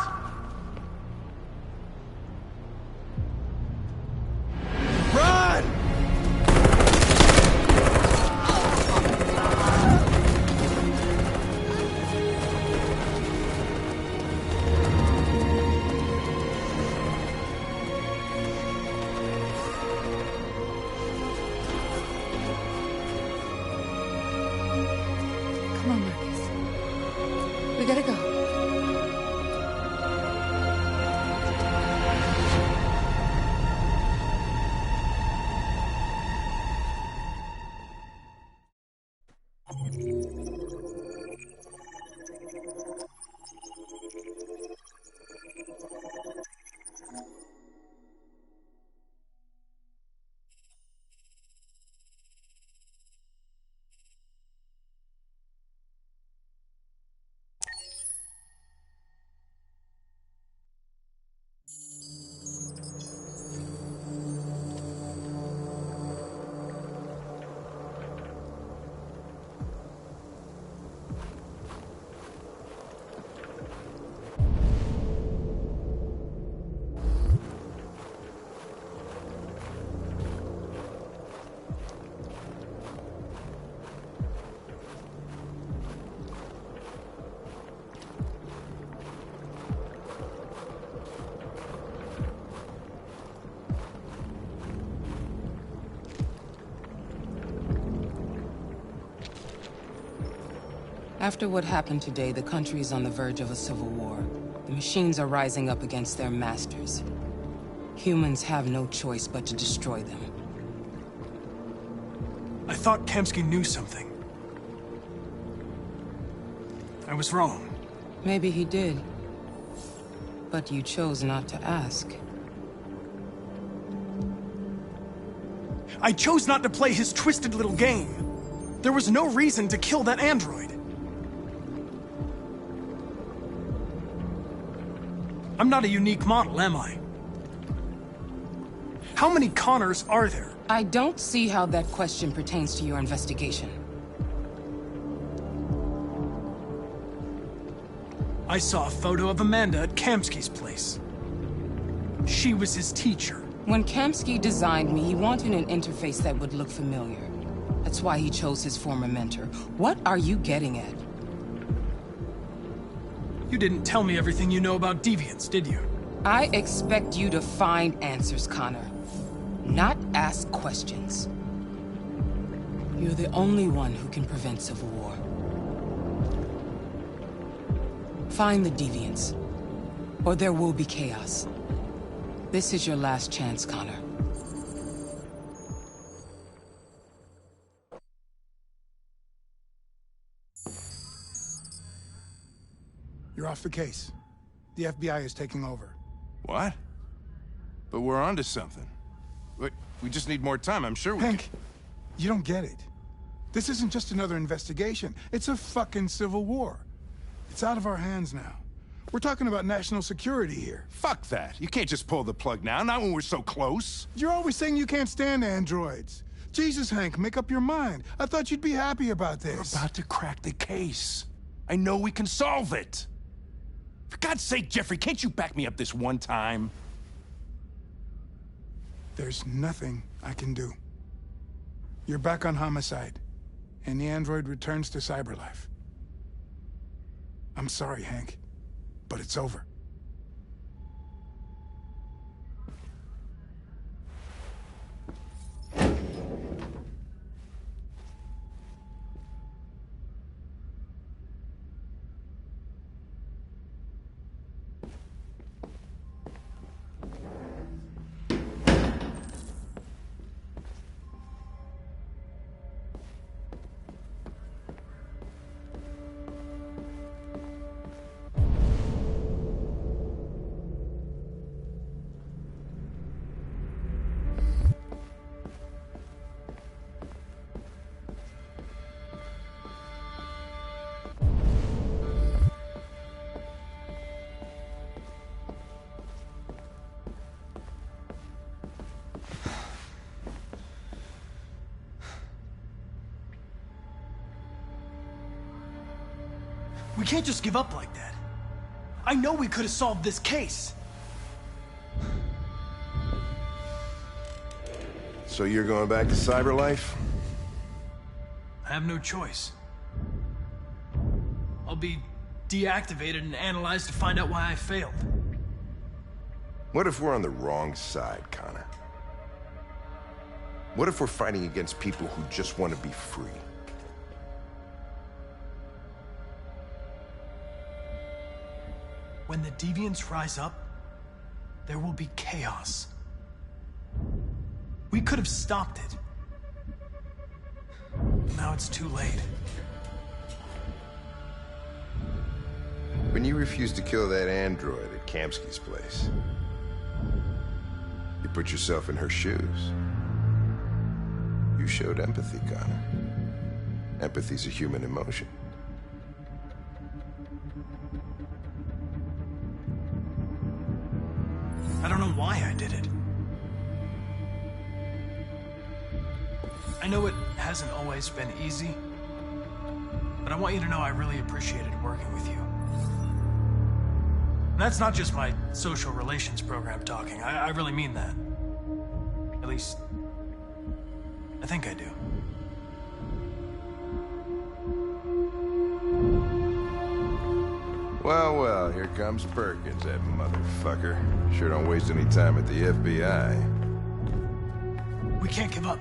After what happened today, the country is on the verge of a civil war. The machines are rising up against their masters. Humans have no choice but to destroy them. I thought Kamsky knew something. I was wrong. Maybe he did. But you chose not to ask. I chose not to play his twisted little game. There was no reason to kill that android. I'm not a unique model, am I? How many Connors are there? I don't see how that question pertains to your investigation. I saw a photo of Amanda at Kamsky's place. She was his teacher. When Kamsky designed me, he wanted an interface that would look familiar. That's why he chose his former mentor. What are you getting at? You didn't tell me everything you know about deviants, did you? I expect you to find answers, Connor. Not ask questions. You're the only one who can prevent civil war. Find the deviants, or there will be chaos. This is your last chance, Connor. You're off the case. The FBI is taking over. What? But we're onto something. We just need more time, I'm sure we Hank, you don't get it. This isn't just another investigation. It's a fucking civil war. It's out of our hands now. We're talking about national security here. Fuck that. You can't just pull the plug now, not when we're so close. You're always saying you can't stand androids. Jesus, Hank, make up your mind. I thought you'd be happy about this. We're about to crack the case. I know we can solve it. For God's sake, Jeffrey, can't you back me up this one time? There's nothing I can do. You're back on homicide, and the android returns to cyberlife. I'm sorry, Hank, but it's over. We can't just give up like that. I know we could have solved this case. So you're going back to cyberlife? I have no choice. I'll be deactivated and analyzed to find out why I failed. What if we're on the wrong side, Connor? What if we're fighting against people who just want to be free? When the deviants rise up, there will be chaos. We could have stopped it. Now it's too late. When you refused to kill that android at Kamsky's place, you put yourself in her shoes. You showed empathy, Connor. Empathy's a human emotion. I don't know why I did it. I know it hasn't always been easy, but I want you to know I really appreciated working with you. And that's not just my social relations program talking. I really mean that. At least, I think I do. Well, well, here comes Perkins, that motherfucker. Sure don't waste any time at the FBI. We can't give up.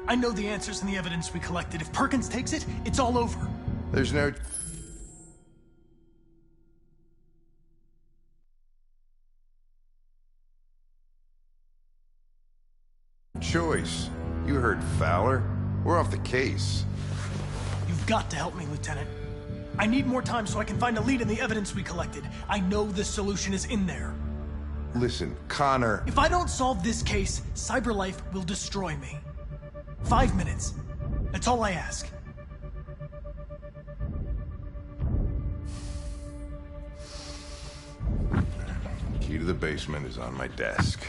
I know the answers and the evidence we collected. If Perkins takes it, it's all over. There's no... choice. You heard Fowler. We're off the case. You've got to help me, Lieutenant. I need more time so I can find a lead in the evidence we collected. I know the solution is in there. Listen, Connor... If I don't solve this case, Cyberlife will destroy me. 5 minutes. That's all I ask. Key to the basement is on my desk.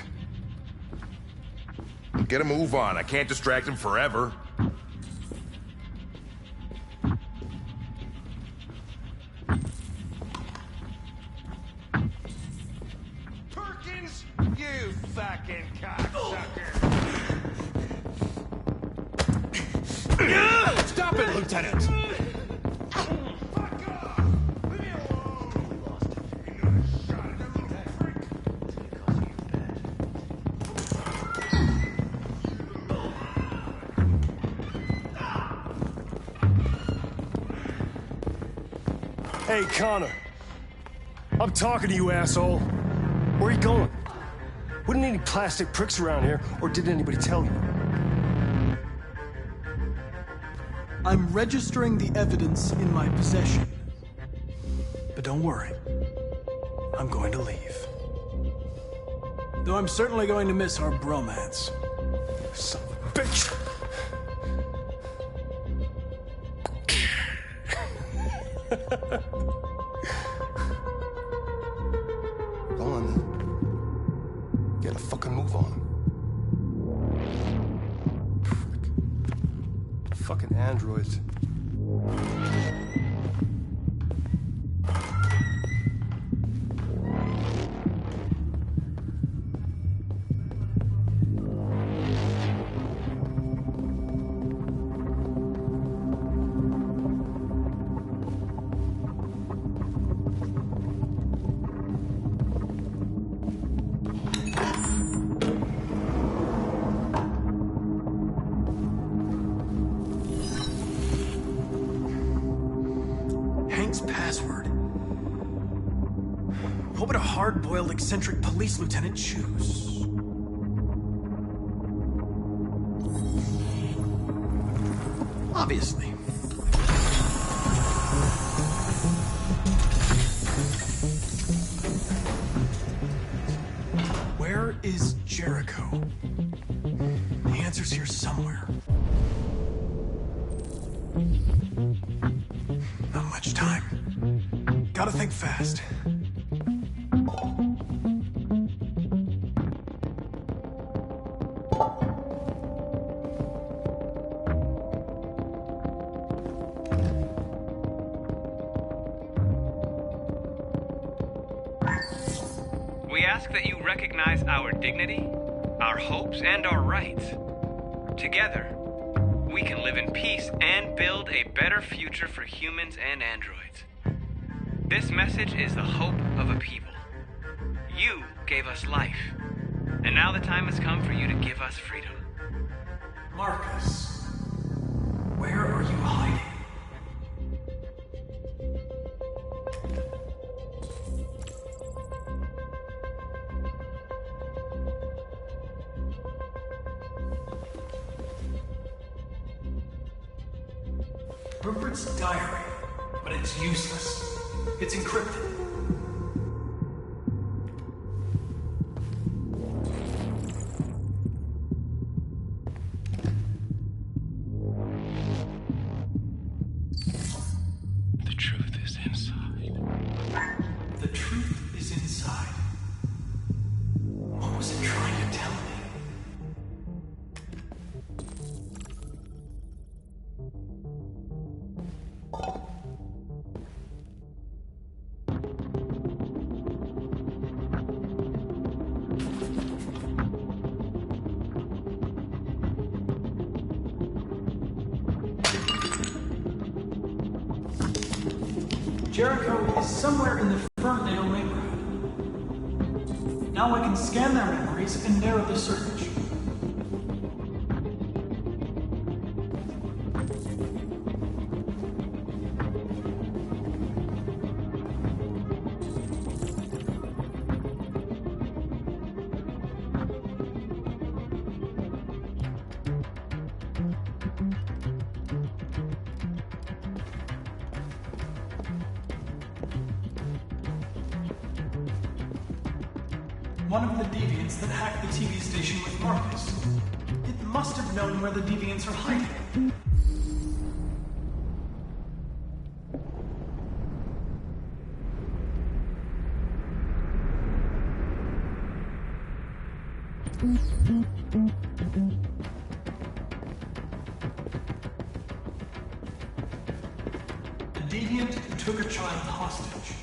Get a move on. I can't distract him forever. Perkins, you fucking cocksucker! Stop it, Lieutenant! Hey, Connor. I'm talking to you, asshole. Where are you going? Wouldn't any plastic pricks around here, or did anybody tell you? I'm registering the evidence in my possession. But don't worry. I'm going to leave. Though I'm certainly going to miss our bromance. Son of a bitch! Go on, then. Get a fucking move on him. Fucking androids. Password. What would a hard-boiled, eccentric police lieutenant choose? Obviously. Where is Jericho? The answer's here somewhere. Not much time. Gotta think fast. We ask that you recognize our dignity, our hopes, and our rights. Together, we can live in peace and build a better future for humans and androids. This message is the hope of a people. You gave us life, and now the time has come for you to give us freedom. Marcus, where are you hiding? Rupert's diary, but it's useless. It's encrypted. The truth is inside. The truth is inside. What was it trying to tell me? Jericho is somewhere in the Ferndale neighborhood. Now I can scan their memories and narrow the search. one of the deviants that hacked the TV station with Marcus. It must have known where the deviants are hiding. A deviant took a child hostage.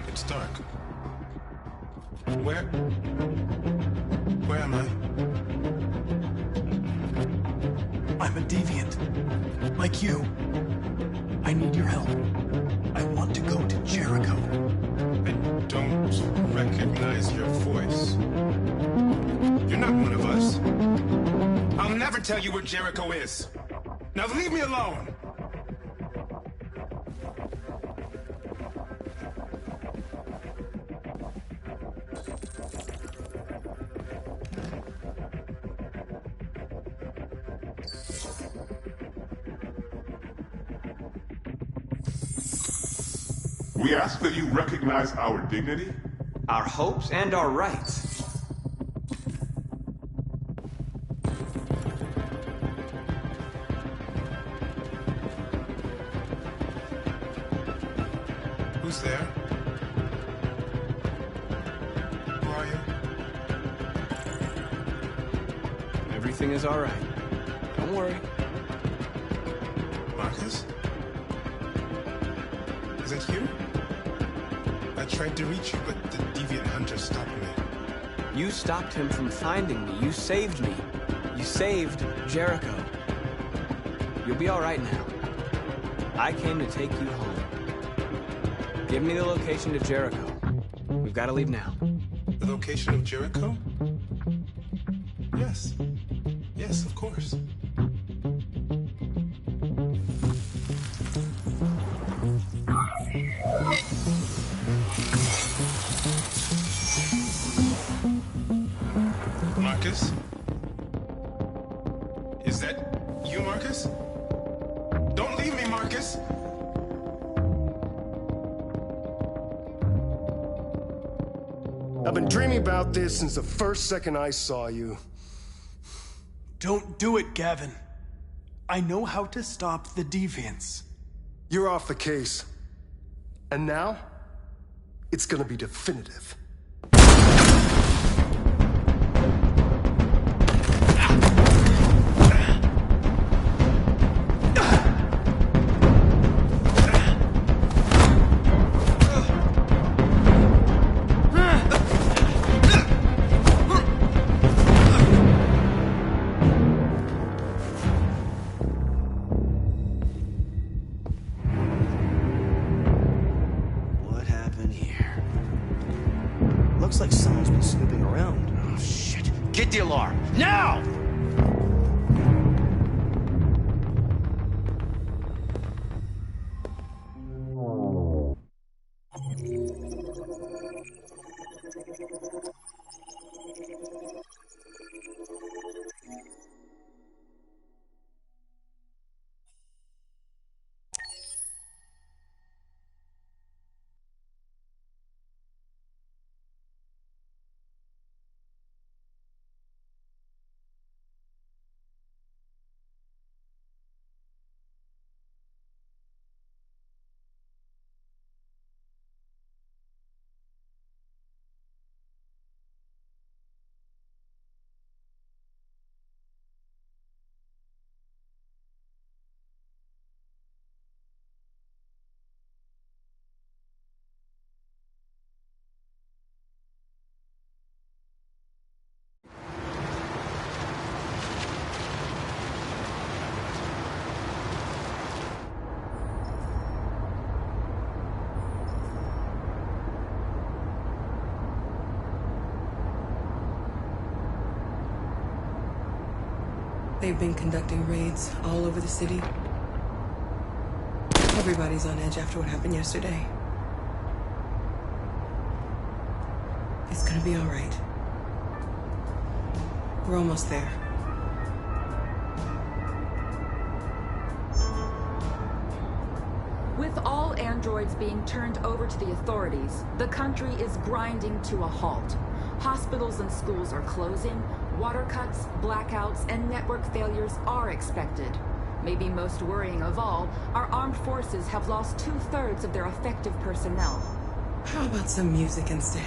It's dark. Where am I? I'm a deviant. Like you. I need your help. I want to go to Jericho. I don't recognize your voice. You're not one of us. I'll never tell you where Jericho is. Now leave me alone! We ask that you recognize our dignity, our hopes, and our rights. Who's there? Who are you? Everything is all right. Don't worry. Marcus? Is that you? I tried to reach you, but the deviant hunter stopped me. You stopped him from finding me. You saved me. You saved Jericho. You'll be all right now. I came to take you home. Give me the location to Jericho. We've got to leave now. The location of Jericho? Yes. Yes, of course. Marcus? Is that you, Marcus? Don't leave me, Marcus! I've been dreaming about this since the first second I saw you. Don't do it, Gavin. I know how to stop the deviants. You're off the case. And now, it's gonna be definitive. Looks like someone's been snooping around. Oh, shit. Get the alarm. Now! They've been conducting raids all over the city. Everybody's on edge after what happened yesterday. It's gonna be all right. We're almost there. With all androids being turned over to the authorities, the country is grinding to a halt. Hospitals and schools are closing, water cuts, blackouts, and network failures are expected. Maybe most worrying of all, our armed forces have lost 2/3 of their effective personnel. How about some music instead?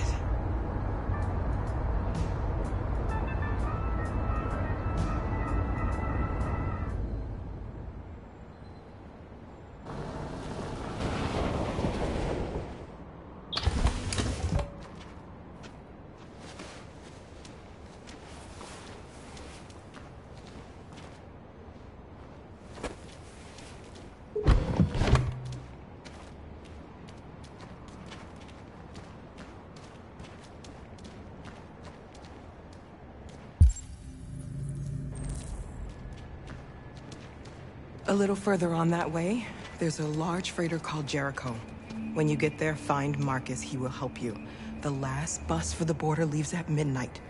A little further on that way, there's a large freighter called Jericho. When you get there, find Marcus. He will help you. The last bus for the border leaves at midnight.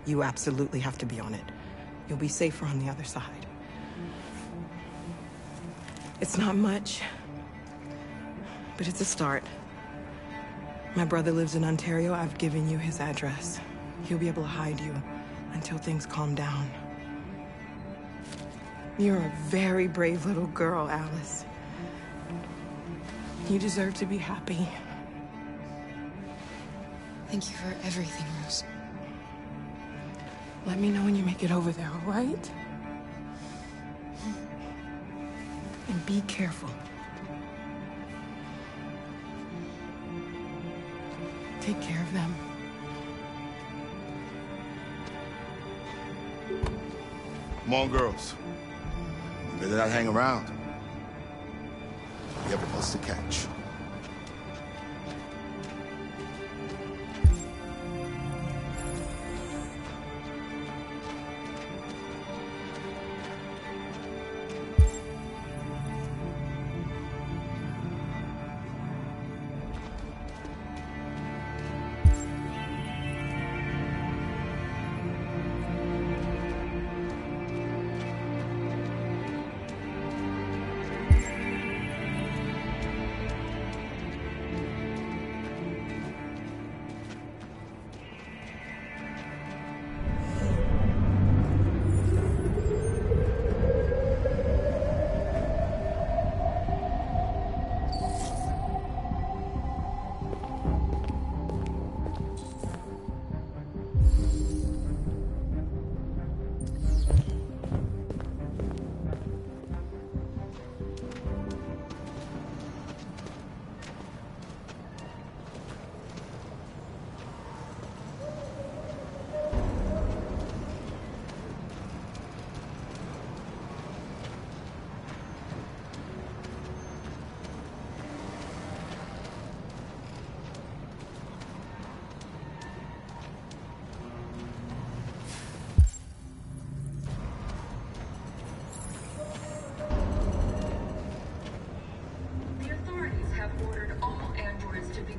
You absolutely have to be on it. You'll be safer on the other side. It's not much, but it's a start. My brother lives in Ontario. I've given you his address. He'll be able to hide you until things calm down. You're a very brave little girl, Alice. You deserve to be happy. Thank you for everything, Rose. Let me know when you make it over there, all right? And be careful. Take care of them. Come on, girls. You better not hang around. We have a bus to catch.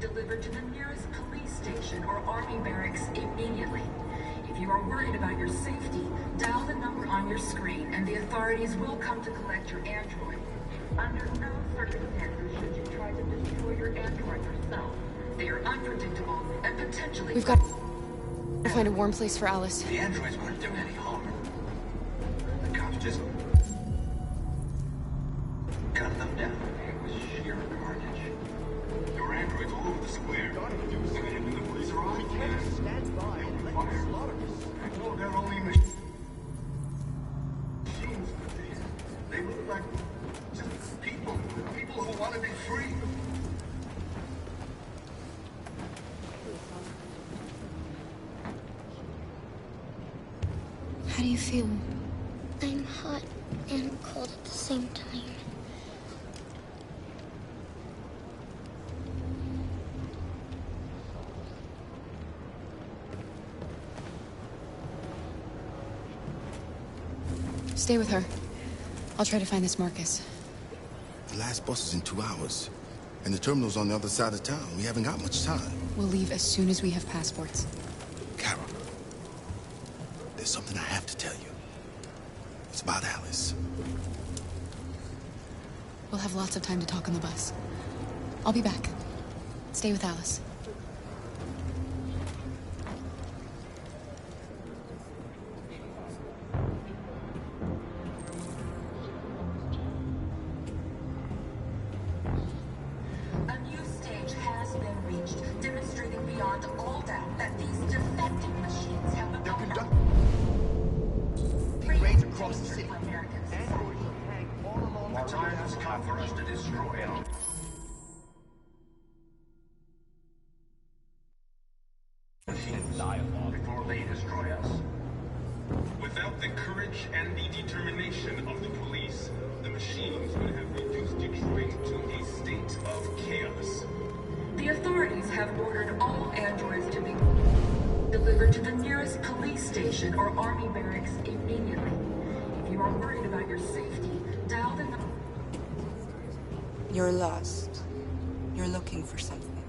Delivered to the nearest police station or army barracks immediately. If you are worried about your safety, dial the number on your screen and the authorities will come to collect your android. Under no circumstances should you try to destroy your android yourself. They are unpredictable and potentially... We've got to find a warm place for Alice. The androids weren't doing any harm. The cops just cut them down. It was sheer carnage. There were androids all over the square. And the police are all we can. Stand by and let them slaughter us. No, they're only machines. They look like just people who want to be free. How do you feel? I'm hot and cold at the same time. Stay with her. I'll try to find this Marcus. The last bus is in 2 hours. And the terminal's on the other side of town. We haven't got much time. We'll leave as soon as we have passports. Carol, there's something I have to tell you. It's about Alice. We'll have lots of time to talk on the bus. I'll be back. Stay with Alice. A new stage has been reached, demonstrating beyond all doubt that these defective machines have become Raids across the city. for American society. The time has come for us to destroy our machines before they destroy us. Without the courage and the determination of the police, the machines would have reduced Detroit to a state of chaos. The authorities have ordered all androids to be delivered to the nearest police station or army barracks immediately. If you are worried about your safety, dial the number. You're lost. You're looking for something.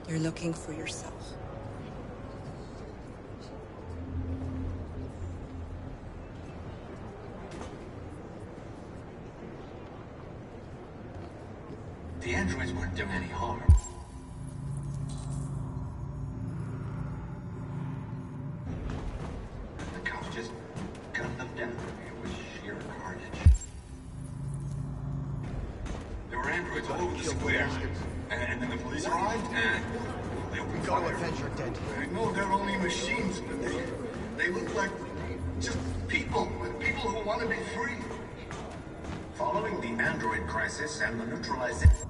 You're looking for yourself. The androids weren't doing any harm. The cops just gunned them down. It was sheer carnage. There were androids all over the square. And then the police arrived and they opened fire. Adventure dead. I know they're only machines, but they look like just people who want to be free. Following the android crisis and the neutralization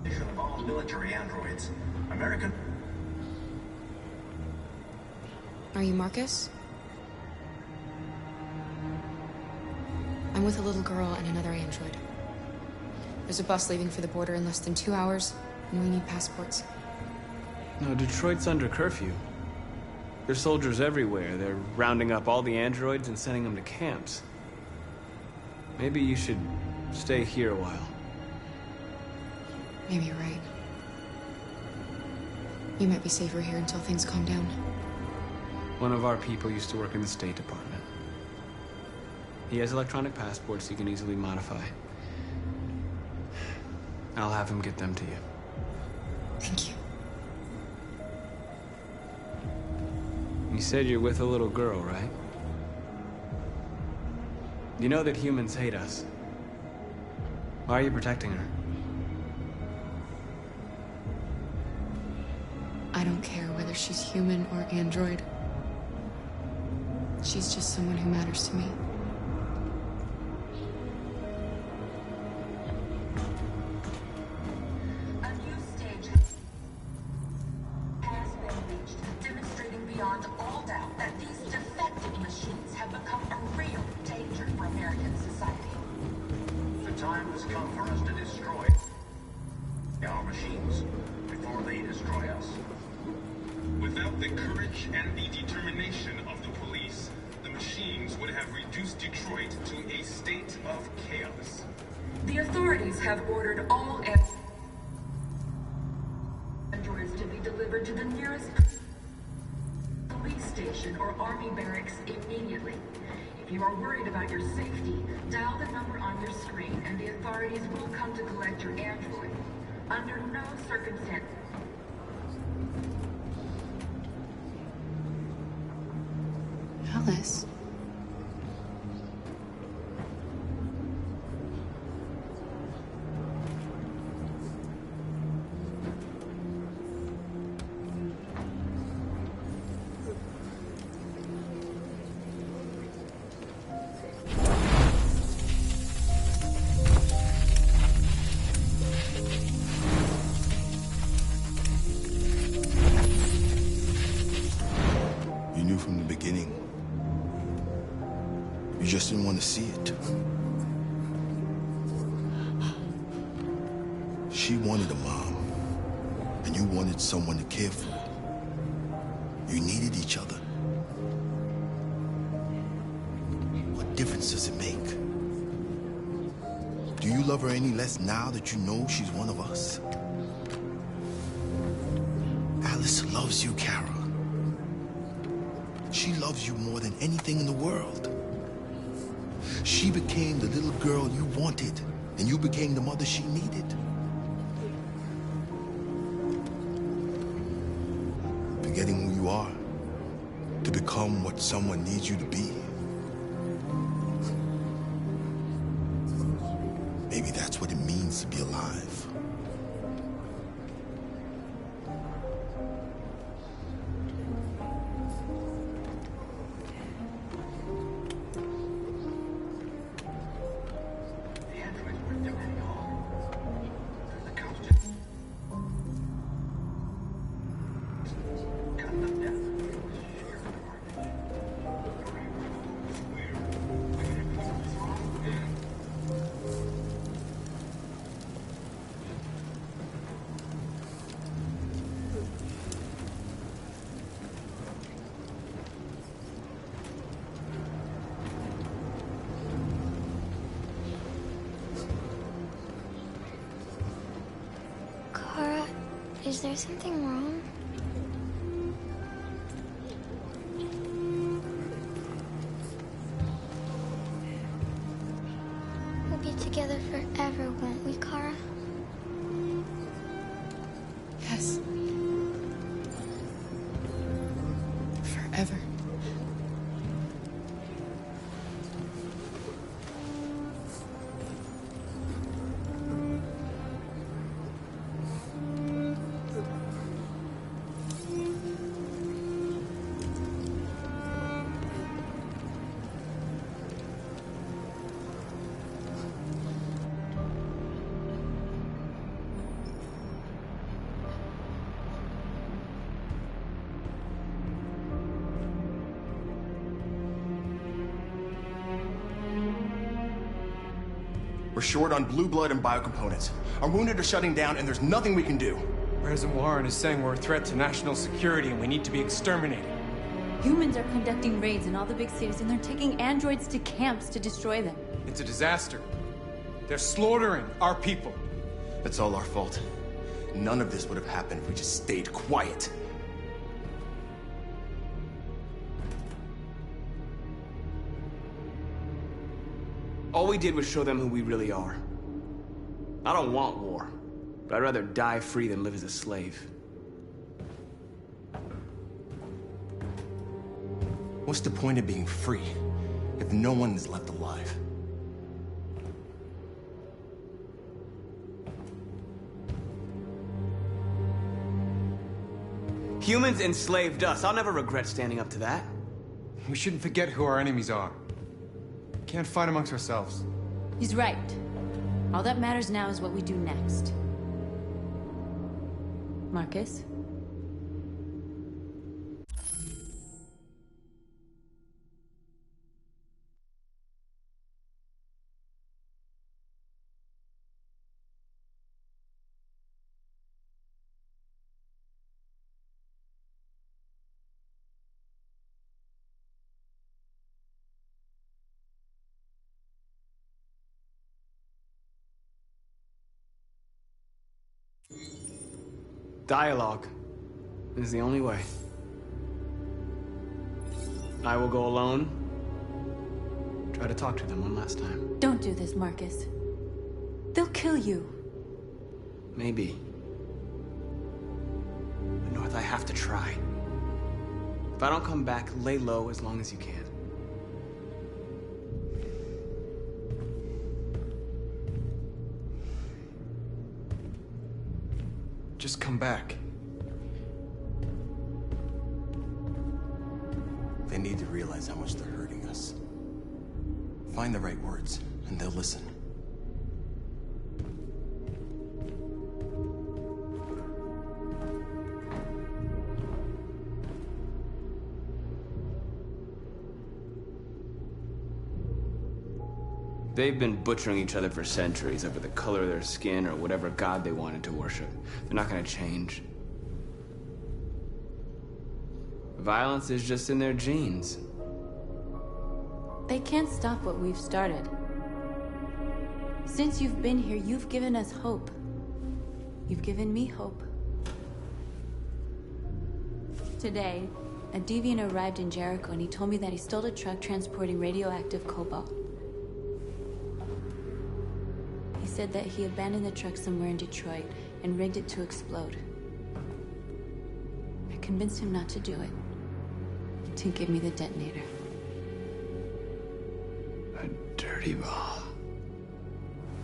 of all military androids, American. Are you Marcus? I'm with a little girl and another android. There's a bus leaving for the border in less than 2 hours, and we need passports. No, Detroit's under curfew. There's soldiers everywhere. They're rounding up all the androids and sending them to camps. Maybe you should stay here a while. Maybe you're right. You might be safer here until things calm down. One of our people used to work in the State Department. He has electronic passports he can easily modify. I'll have him get them to you. Thank you. You said you're with a little girl, right? You know that humans hate us. Why are you protecting her? I don't care whether she's human or android. She's just someone who matters to me. A new stage has been reached, demonstrating beyond all doubt that these defective machines have become a real danger for American society. The time has come for us to destroy our machines before they destroy us. Without the courage and the determination of the police, the machines would have reduced Detroit to a state of chaos. The authorities have ordered all androids to be delivered to the nearest police station or army barracks immediately. If you are worried about your safety, dial the number on your screen and the authorities will come to collect your android. Under no circumstance. Alice. You knew from the beginning. You just didn't want to see it. She wanted a mom, and you wanted someone to care for her. You needed each other. What difference does it make? Do you love her any less now that you know she's one of us? Alice loves you, Kara. She loves you more than anything in the world. She became the little girl you wanted, and you became the mother she needed. Forgetting who you are to become what someone needs you to be. Maybe that's what it means to be alive. Is there something wrong? We'll be together forever, won't we, Kara? Yes. Forever. We're short on blue blood and biocomponents. Our wounded are shutting down, and there's nothing we can do. President Warren is saying we're a threat to national security and we need to be exterminated. Humans are conducting raids in all the big cities, and they're taking androids to camps to destroy them. It's a disaster. They're slaughtering our people. It's all our fault. None of this would have happened if we just stayed quiet. All we did was show them who we really are. I don't want war, but I'd rather die free than live as a slave. What's the point of being free if no one is left alive? Humans enslaved us. I'll never regret standing up to that. We shouldn't forget who our enemies are. We can't fight amongst ourselves. He's right. All that matters now is what we do next. Marcus? Dialogue is the only way. I will go alone. Try to talk to them one last time. Don't do this, Marcus. They'll kill you. Maybe. But North, I have to try. If I don't come back, lay low as long as you can. Just come back. They need to realize how much they're hurting us. Find the right words, and they'll listen. They've been butchering each other for centuries over the color of their skin or whatever god they wanted to worship. They're not gonna change. Violence is just in their genes. They can't stop what we've started. Since you've been here, you've given us hope. You've given me hope. Today, a deviant arrived in Jericho and he told me that he stole a truck transporting radioactive cobalt. He said that he abandoned the truck somewhere in Detroit and rigged it to explode. I convinced him not to do it, to give me the detonator. A dirty ball.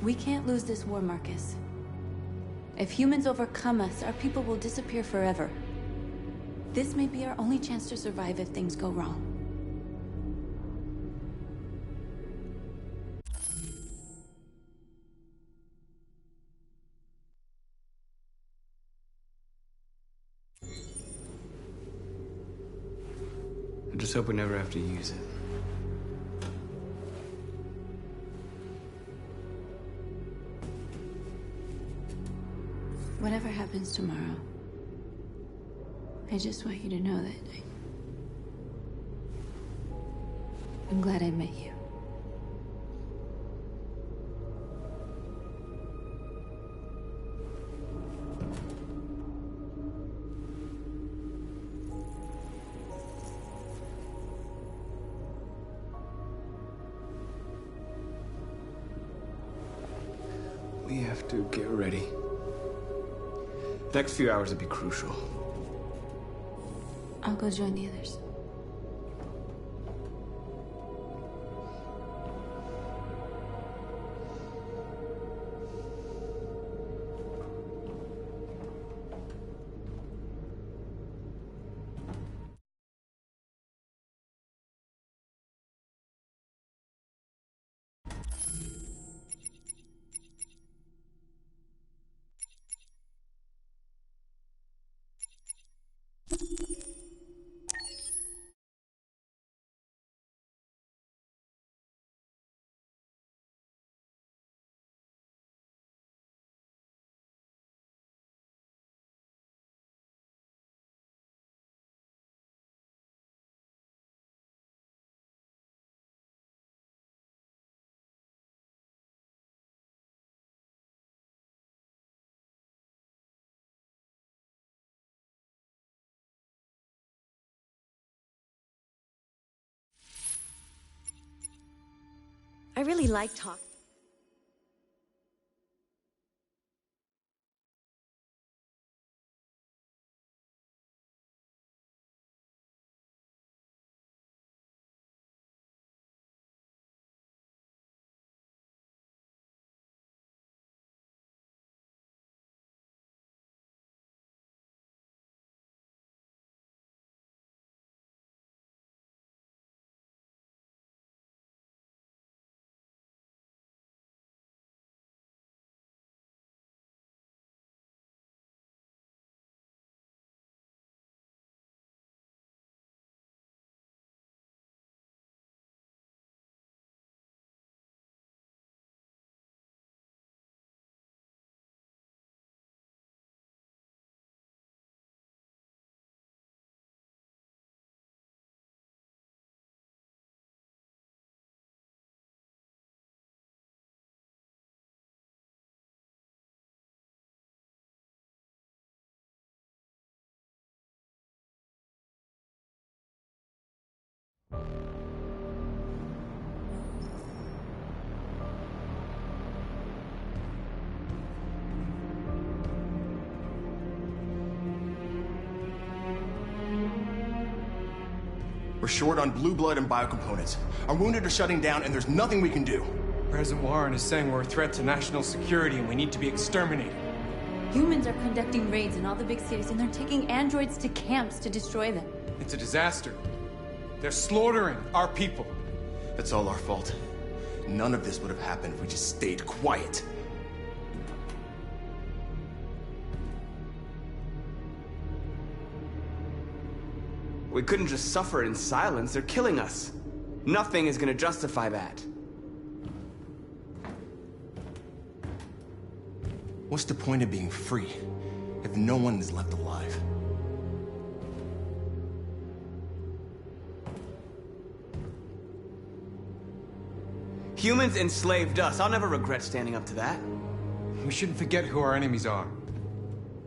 We can't lose this war, Marcus. If humans overcome us, our people will disappear forever. This may be our only chance to survive if things go wrong. I just hope we never have to use it. Whatever happens tomorrow, I just want you to know that I'm glad I met you. We have to get ready. The next few hours will be crucial. I'll go join the others. I really like talk. We're short on blue blood and biocomponents. Our wounded are shutting down, and there's nothing we can do. President Warren is saying we're a threat to national security and we need to be exterminated. Humans are conducting raids in all the big cities, and they're taking androids to camps to destroy them. It's a disaster. They're slaughtering our people. It's all our fault. None of this would have happened if we just stayed quiet. We couldn't just suffer in silence. They're killing us. Nothing is gonna justify that. What's the point of being free if no one is left alive? Humans enslaved us. I'll never regret standing up to that. We shouldn't forget who our enemies are.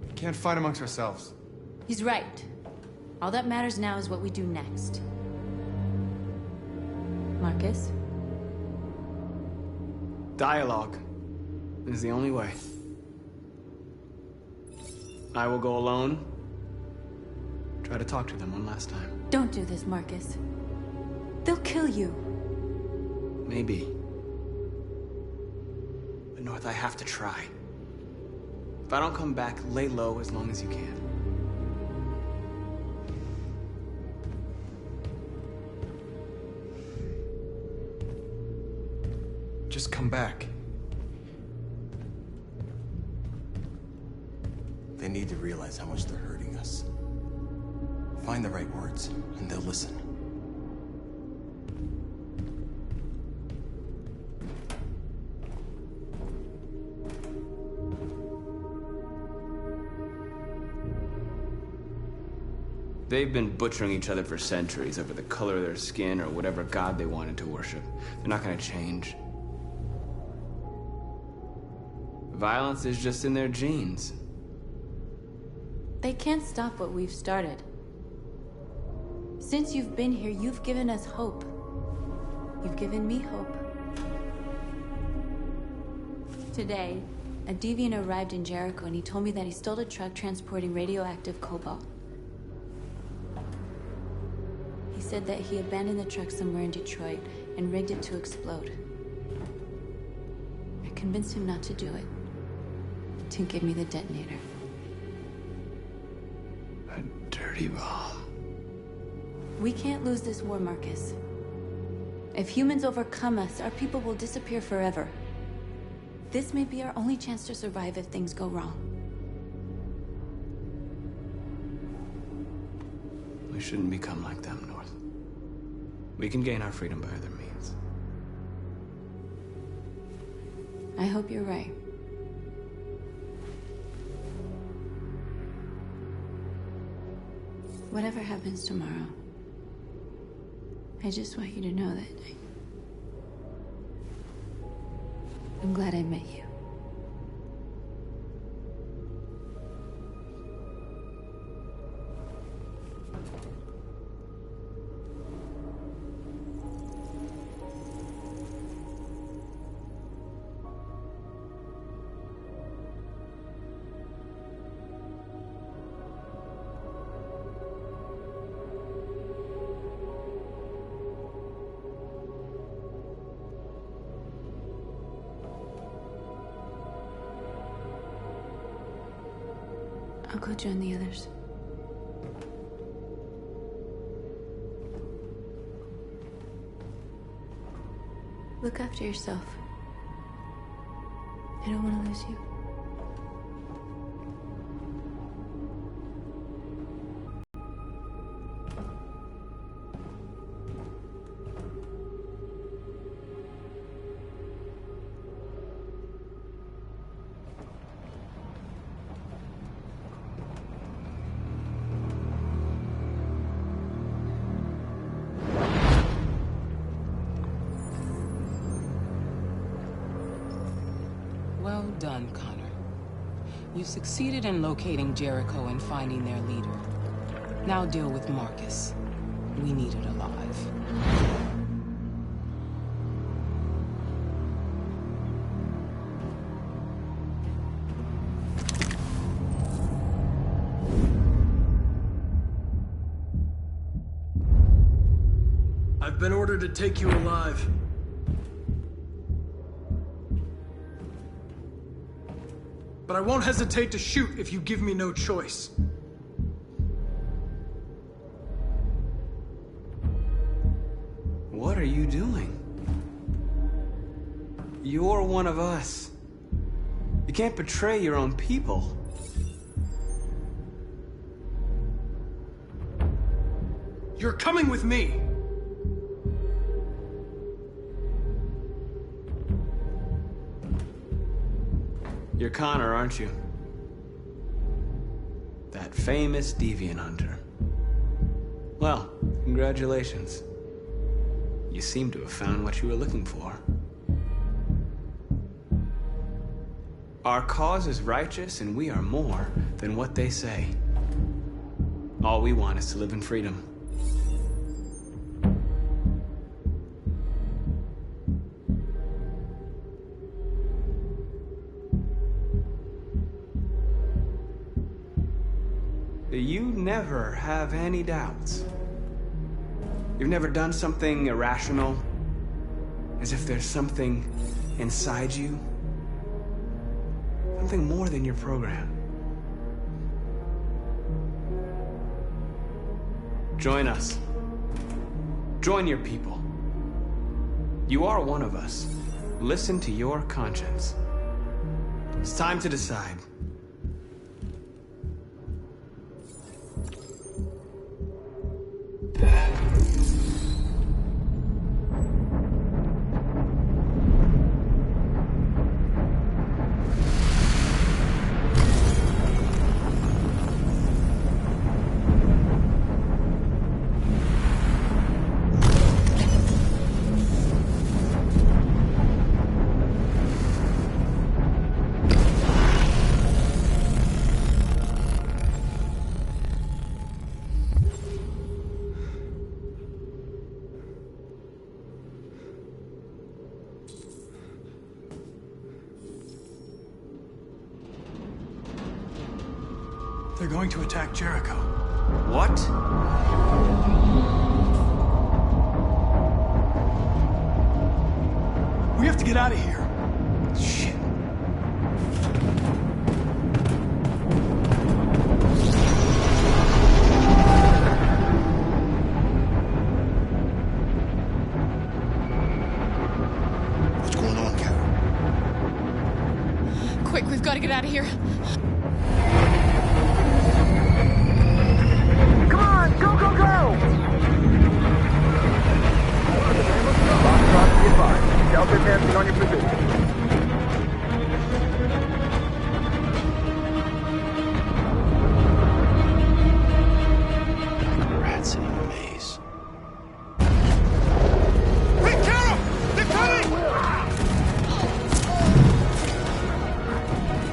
We can't fight amongst ourselves. He's right. All that matters now is what we do next. Marcus? Dialogue is the only way. I will go alone. Try to talk to them one last time. Don't do this, Marcus. They'll kill you. Maybe. But North, I have to try. If I don't come back, lay low as long as you can. Just come back. They need to realize how much they're hurting us. Find the right words, and they'll listen. They've been butchering each other for centuries over the color of their skin or whatever god they wanted to worship. They're not gonna change. Violence is just in their genes. They can't stop what we've started. Since you've been here, you've given us hope. You've given me hope. Today, a deviant arrived in Jericho and he told me that he stole a truck transporting radioactive cobalt. He said that he abandoned the truck somewhere in Detroit and rigged it to explode. I convinced him not to do it, to give me the detonator. A dirty bomb. We can't lose this war, Marcus. If humans overcome us, our people will disappear forever. This may be our only chance to survive if things go wrong. We shouldn't become like them, North. We can gain our freedom by other means. I hope you're right. Whatever happens tomorrow, I just want you to know that I'm glad I met you. I'll go join the others. Look after yourself. I don't want to lose you. Well done, Connor. You succeeded in locating Jericho and finding their leader. Now deal with Marcus. We need it alive. I've been ordered to take you alive. But I won't hesitate to shoot if you give me no choice. What are you doing? You're one of us. You can't betray your own people. You're coming with me. You're Connor, aren't you? That famous deviant hunter. Well, congratulations. You seem to have found what you were looking for. Our cause is righteous, and we are more than what they say. All we want is to live in freedom. You never have any doubts. You've never done something irrational, as if there's something inside you, something more than your program. Join us. Join your people. You are one of us. Listen to your conscience. It's time to decide. They're going to attack Jericho. What? We have to get out of here. Shit. What's going on, Carol? Quick, we've got to get out of here. Come on, go, go, go! Foxtrot, be advised. Delta advancing on your position. Rats in a maze. Hey, Carol! They're coming!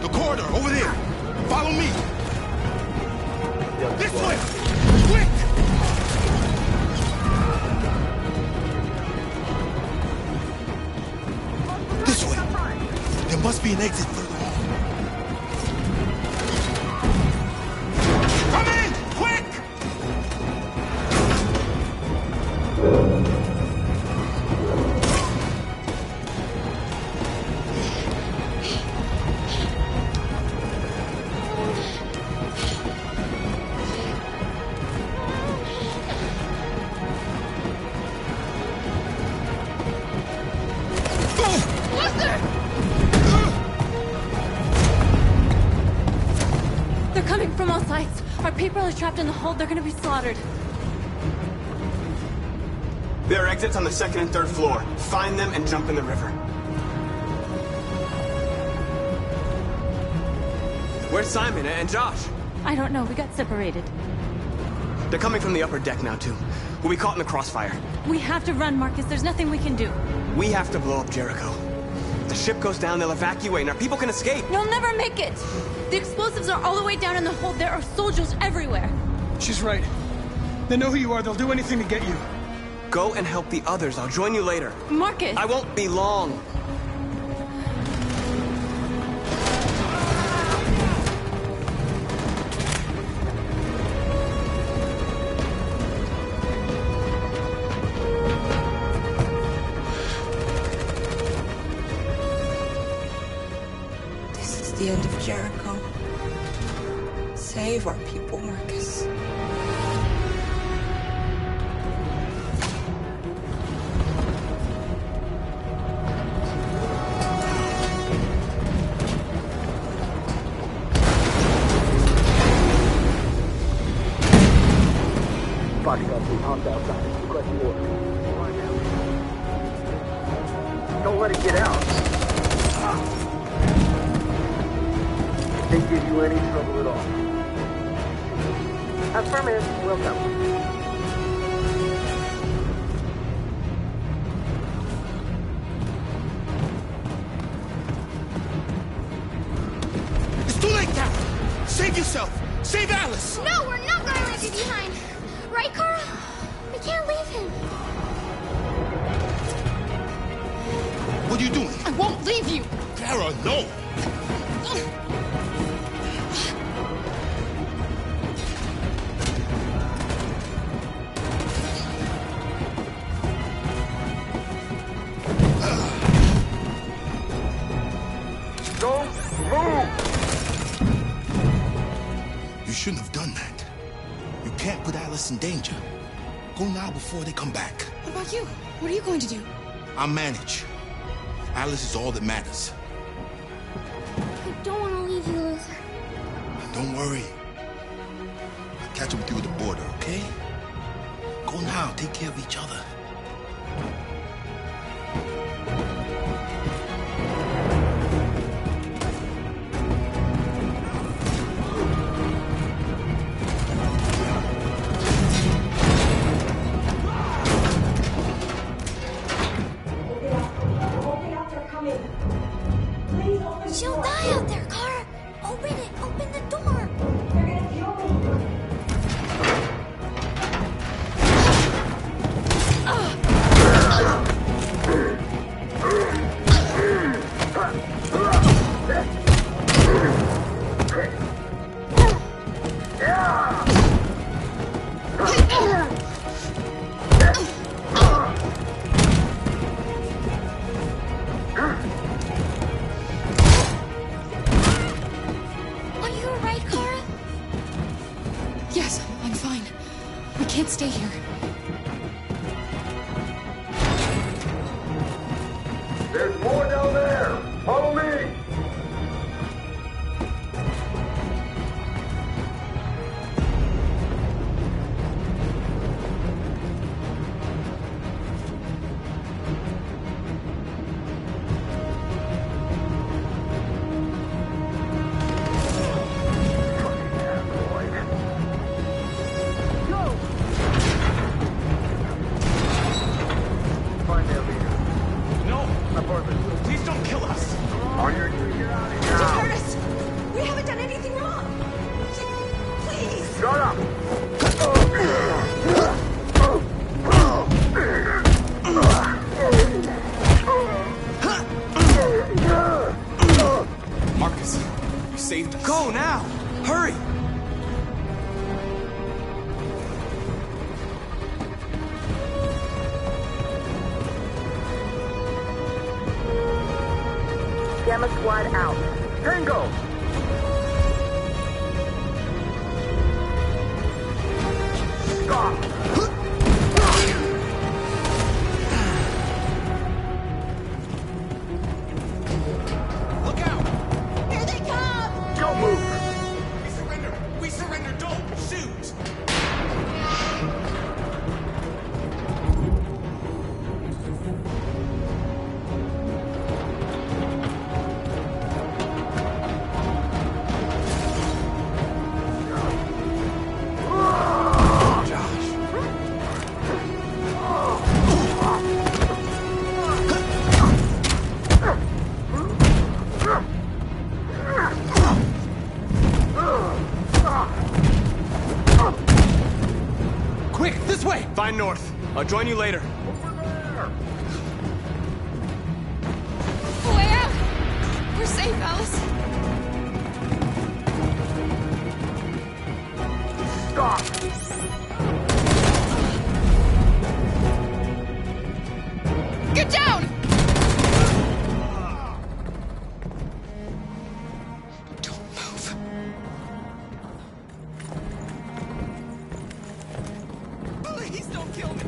The corridor, over there. Follow me. This way! Quick! This way. There must be an exit further on. Come in! Quick! They're coming from all sides. Our people are trapped in the hold. They're gonna be slaughtered. There are exits on the second and third floor. Find them and jump in the river. Where's Simon and Josh? I don't know. We got separated. They're coming from the upper deck now, too. We'll be caught in the crossfire. We have to run, Marcus. There's nothing we can do. We have to blow up Jericho. If the ship goes down, they'll evacuate, and our people can escape. You'll never make it! The explosives are all the way down in the hold. There are soldiers everywhere. She's right. They know who you are. They'll do anything to get you. Go and help the others. I'll join you later. Marcus! I won't be long. This is the end of Jericho. Save our people, Marcus. Foxtrot, be hopped outside. Requesting order. Don't let it get out. Can't give you any trouble at all. Affirmative. Welcome. Save yourself! Save Alice! No, we're not gonna leave you behind! Right, Kara? We can't leave him. What are you doing? I won't leave you! Kara, no! Don't move! You shouldn't have done that. You can't put Alice in danger. Go now before they come back. What about you? What are you going to do? I'll manage. Alice is all that matters. I don't want to leave you, Luther. Don't worry. I'll catch up with you at the border, okay? Go now. Take care of each other. She'll die out there, Kara! Open it! Open the door! They're gonna kill me! Are you alright, Kara? Yes, I'm fine. We can't stay here. There's more down there! Follow me! Find their leader. No! Apartment. Please don't kill us! On your feet, get out of here! Don't hurt us! We haven't done anything wrong! Please! Shut up! Marcus, you saved us. Go now! Hurry! Gamma Squad out. Tango! Stop! Look out! Here they come! Don't move! We surrender! We surrender! Don't shoot! Quick, this way! Find north. I'll join you later. Way out! We're safe, Alice. Stop! Get down! Don't move. Please don't kill me!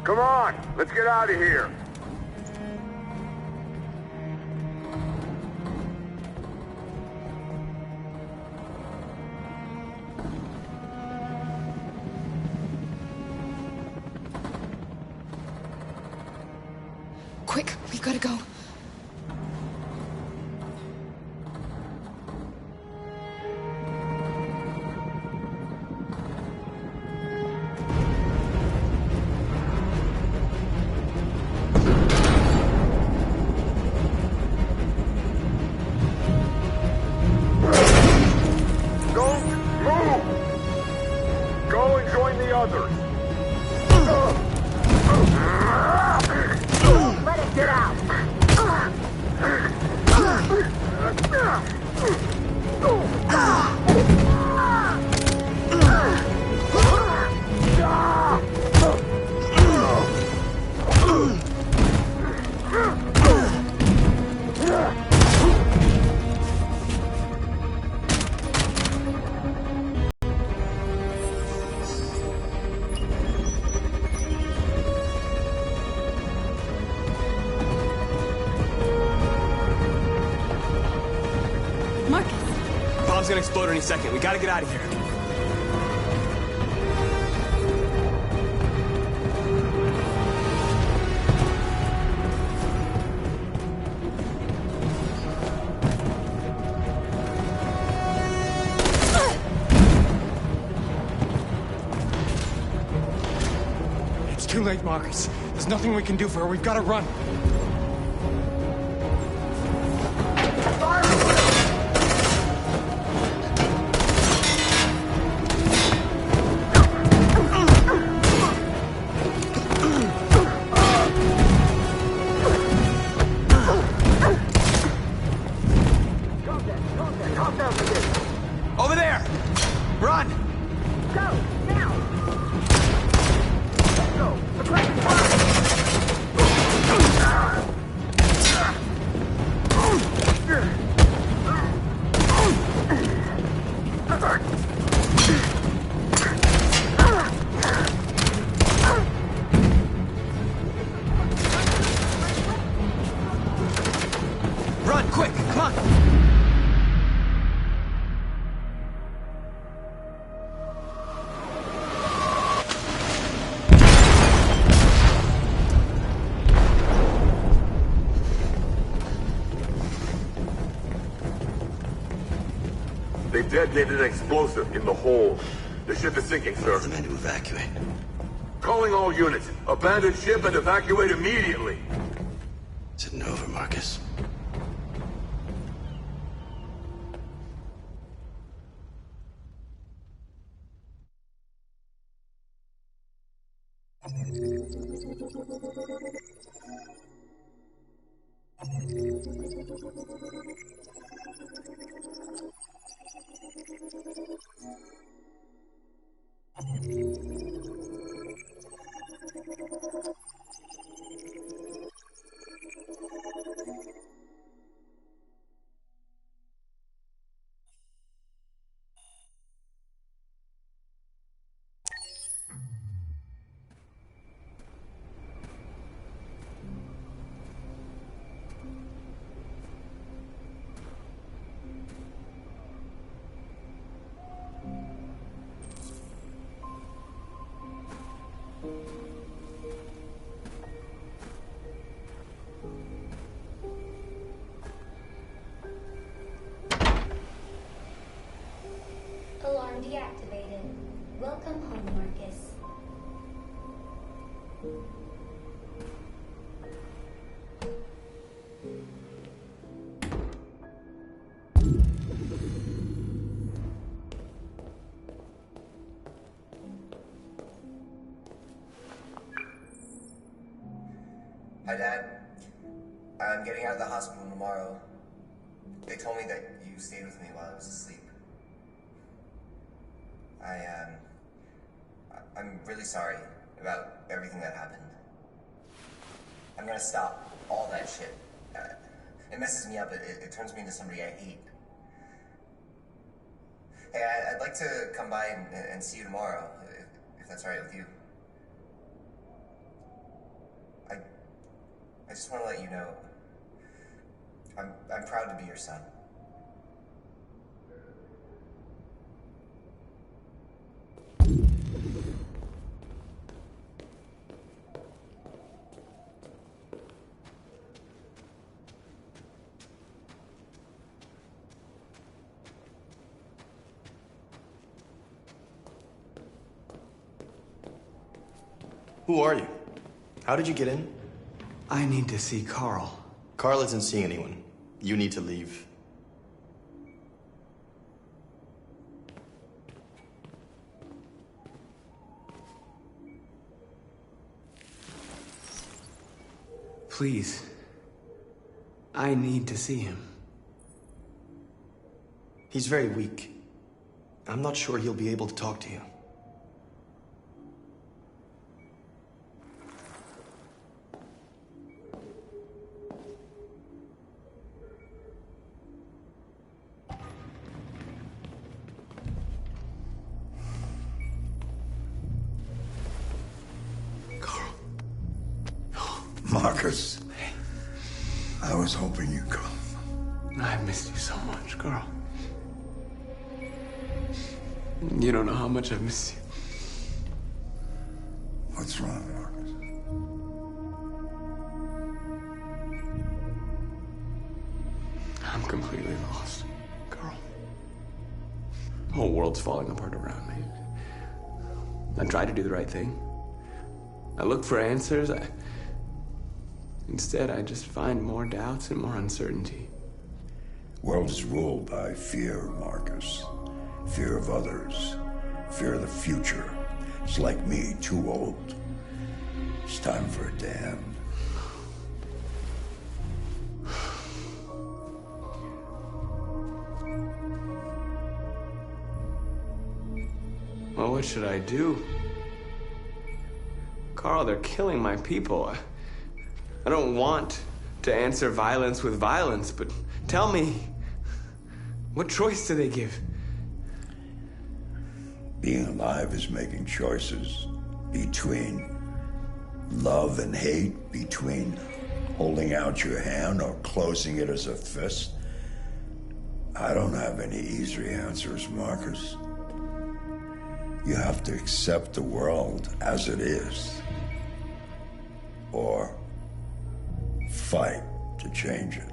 Come on, let's get out of here. Quick, we gotta go. Bomb's gonna explode any second. We gotta get out of here. It's too late, Marcus. There's nothing we can do for her. We've gotta run. Over there! Run! Go! Now! Let's go! Aggressive Run, quick! Come on! They detonated an explosive in the hold. The ship is sinking, sir. The men to evacuate. Calling all units. Abandon ship and evacuate immediately. Is it over, Marcus? Alarm deactivated. Welcome home, Marcus. Hi, Dad. I'm getting out of the hospital tomorrow. They told me that you stayed with me while I was asleep. I'm really sorry about everything that happened. I'm gonna stop all that shit. It messes me up. It turns me into somebody I hate. Hey, I'd like to come by and see you tomorrow, if that's all right with you. I just want to let you know, I'm proud to be your son. Who are you? How did you get in? I need to see Carl. Carl isn't seeing anyone. You need to leave. Please. I need to see him. He's very weak. I'm not sure he'll be able to talk to you. Marcus, I was hoping you'd come. I missed you so much, girl. You don't know how much I miss you. What's wrong, Marcus? I'm completely lost, girl. The whole world's falling apart around me. I tried to do the right thing. I looked for answers. Instead, I just find more doubts and more uncertainty. World is ruled by fear, Marcus. Fear of others. Fear of the future. It's like me, too old. It's time for a damn. Well, what should I do? Carl, they're killing my people. I don't want to answer violence with violence, but tell me, what choice do they give? Being alive is making choices between love and hate, between holding out your hand or closing it as a fist. I don't have any easy answers, Marcus. You have to accept the world as it is, or fight to change it.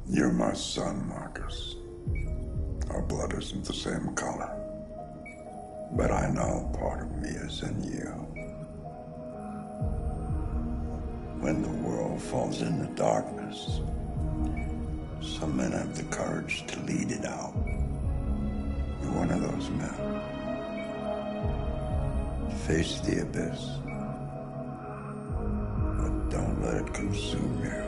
You're my son, Marcus. Our blood isn't the same color. But I know part of me is in you. When the world falls into darkness, some men have the courage to lead it out. You're one of those men. Face the abyss, but don't let it consume you.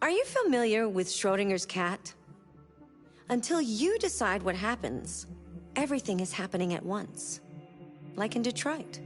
Are you familiar with Schrodinger's cat? Until you decide what happens, everything is happening at once. Like in Detroit.